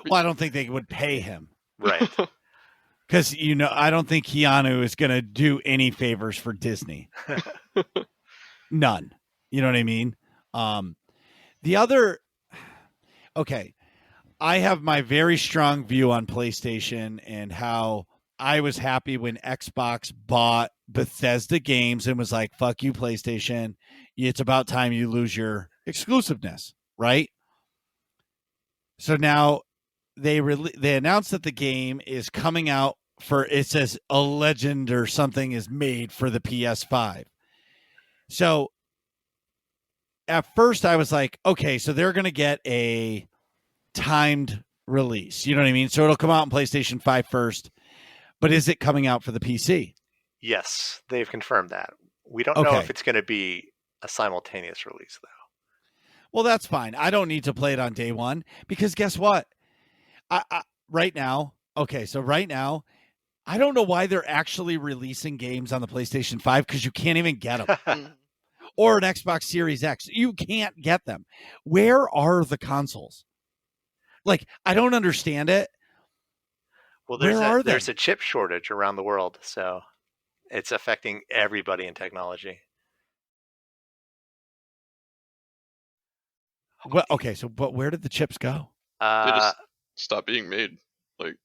Well, I don't think they would pay him. Right. Because, I don't think Keanu is going to do any favors for Disney. None. You know what I mean? The other, okay, I have my very strong view on PlayStation and how I was happy when Xbox bought Bethesda games and was like, fuck you, PlayStation. It's about time you lose your exclusiveness, right? So now they announced that the game is coming out for, it says a legend or something is made for the PS5. So at first I was like, okay, so they're going to get a timed release. You know what I mean? So it'll come out on PlayStation 5 first, but is it coming out for the PC? Yes, they've confirmed that. We don't know if it's going to be a simultaneous release, though. Well, that's fine. I don't need to play it on day one because guess what? Right now, I don't know why they're actually releasing games on the PlayStation 5 because you can't even get them. Or an Xbox Series X. You can't get them. Where are the consoles? Like, I don't understand it. Well, there's a chip shortage around the world, so it's affecting everybody in technology. Well, okay, but where did the chips go? They just stopped being made, like,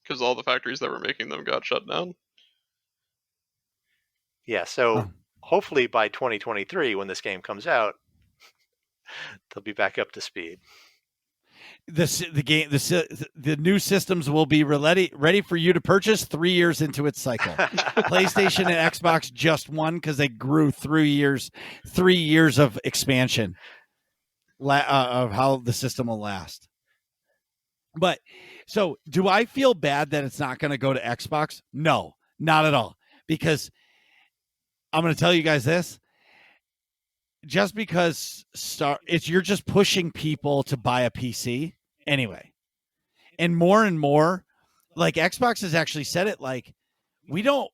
because all the factories that were making them got shut down. Yeah, so hopefully by 2023, when this game comes out, they'll be back up to speed. The new systems will be ready for you to purchase 3 years into its cycle. PlayStation and Xbox just won because they grew 3 years of expansion of how the system will last. But so do I feel bad that it's not going to go to Xbox? No, not at all. Because I'm going to tell you guys this. Just because you're just pushing people to buy a PC anyway. And more, like Xbox has actually said it, like, we don't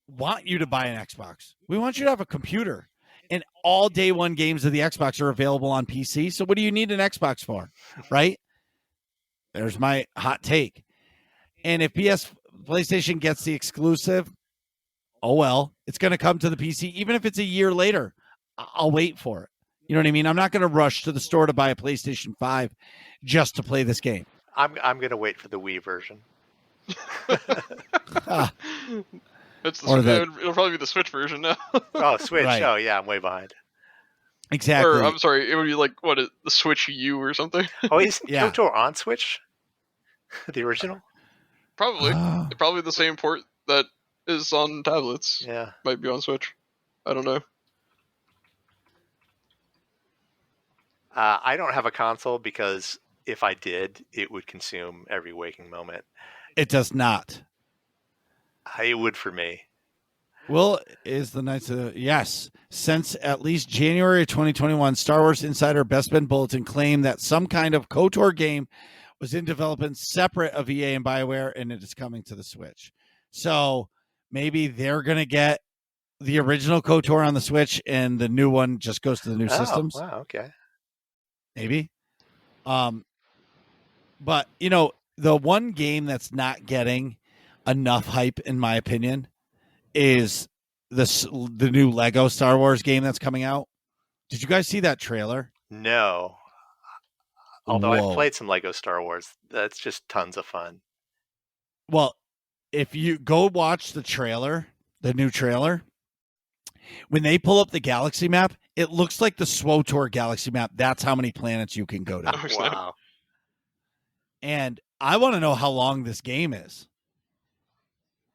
want you to buy an Xbox. We want you to have a computer. And all day one games of the Xbox are available on PC. So what do you need an Xbox for? Right? There's my hot take. And if PlayStation gets the exclusive, oh well, it's going to come to the PC. Even if it's a year later, I'll wait for it. You know what I mean? I'm not going to rush to the store to buy a PlayStation 5 just to play this game. I'm going to wait for the Wii version. It'll probably be the Switch version now. Oh, Switch. Right. Oh, yeah, I'm way behind. Exactly. Or, I'm sorry, it would be like, the Switch U or something? Oh, isn't KOTOR on Switch? The original? Probably. Probably the same port that is on tablets. Yeah. Might be on Switch. I don't know. I don't have a console because if I did, it would consume every waking moment. It does not. It would for me. Well, is the Knights of yes. Since at least January of 2021, Star Wars Insider Best Ben Bulletin claimed that some kind of KOTOR game was in development separate of EA and BioWare, and it is coming to the Switch. So maybe they're going to get the original KOTOR on the Switch, and the new one just goes to the new systems. Wow, okay. Maybe. But, you know, the one game that's not getting enough hype, in my opinion, is the new Lego Star Wars game that's coming out. Did you guys see that trailer? No. Although I've played some Lego Star Wars. That's just tons of fun. Well, if you go watch the trailer, the new trailer, when they pull up the galaxy map, it looks like the SWTOR galaxy map. That's how many planets you can go to. Wow. And I want to know how long this game is.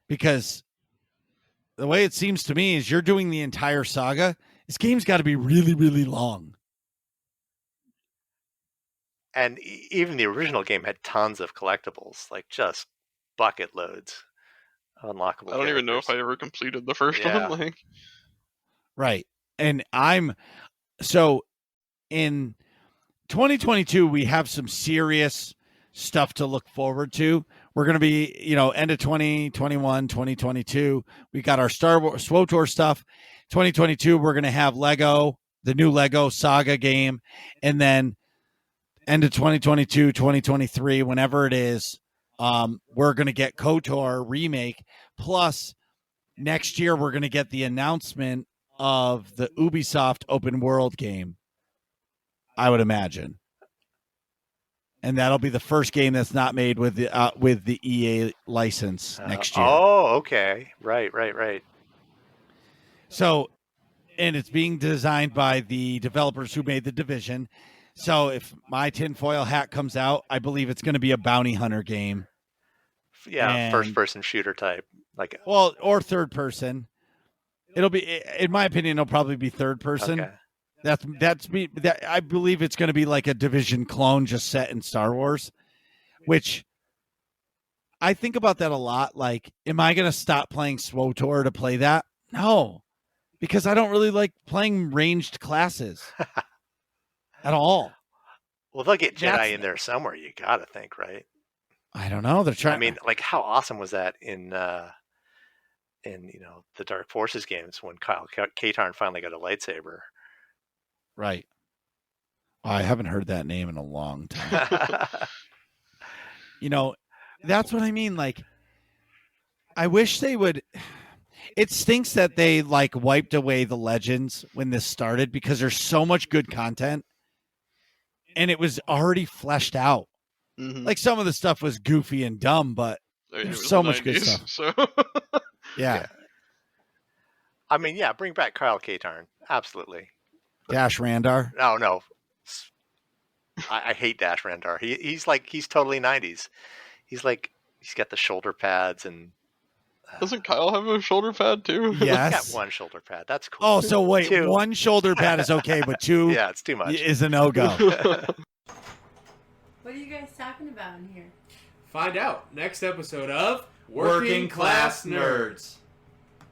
Because the way it seems to me is you're doing the entire saga. This game's got to be really, really long. And even the original game had tons of collectibles, like just bucket loads of unlockable. I don't even know if I ever completed the first one. Like, right. And so in 2022, we have some serious stuff to look forward to. We're going to be, end of 2021, 2022. We got our Star Wars SWTOR stuff. 2022, we're going to have Lego, the new Lego Saga game. And then end of 2022, 2023, whenever it is, we're going to get KOTOR remake. Plus, next year, we're going to get the announcement of the Ubisoft open world game, I would imagine. And that'll be the first game that's not made with the EA license next year. Oh, okay. Right. So, and it's being designed by the developers who made The Division. So if my tinfoil hat comes out, I believe it's going to be a bounty hunter game. Yeah, And- first-person shooter type. Like, Well, or third person. It'll be, in my opinion, it'll probably be third person. okay. That I believe it's going to be like a Division clone just set in Star Wars, which I think about that a lot. Like, am I going to stop playing SWTOR to play that? No, because I don't really like playing ranged classes at all. Well, they'll get Jedi That's- in there somewhere. You gotta think, right? I don't know. They're trying. I mean, like, how awesome was that in the Dark Forces games when Kyle Katarn finally got a lightsaber? right. I haven't heard that name in a long time. That's what I mean. Like, I wish they would. It stinks that they like wiped away the legends when this started because there's so much good content and it was already fleshed out. Mhm. Like, some of the stuff was goofy and dumb, but I mean, it there's was so the much good 90s, stuff. So yeah. I mean, yeah, bring back Kyle Katarn. Absolutely. Dash Randar. No. I hate Dash Rendar. He's totally 90s. He's got the shoulder pads and doesn't Kyle have a shoulder pad too? he's Yes. got one shoulder pad. That's cool. Oh, so wait, Two. one shoulder pad is okay, but two Yeah, it's too much. is a no-go. What are you guys talking about in here? Find out next episode of Working Class Nerds.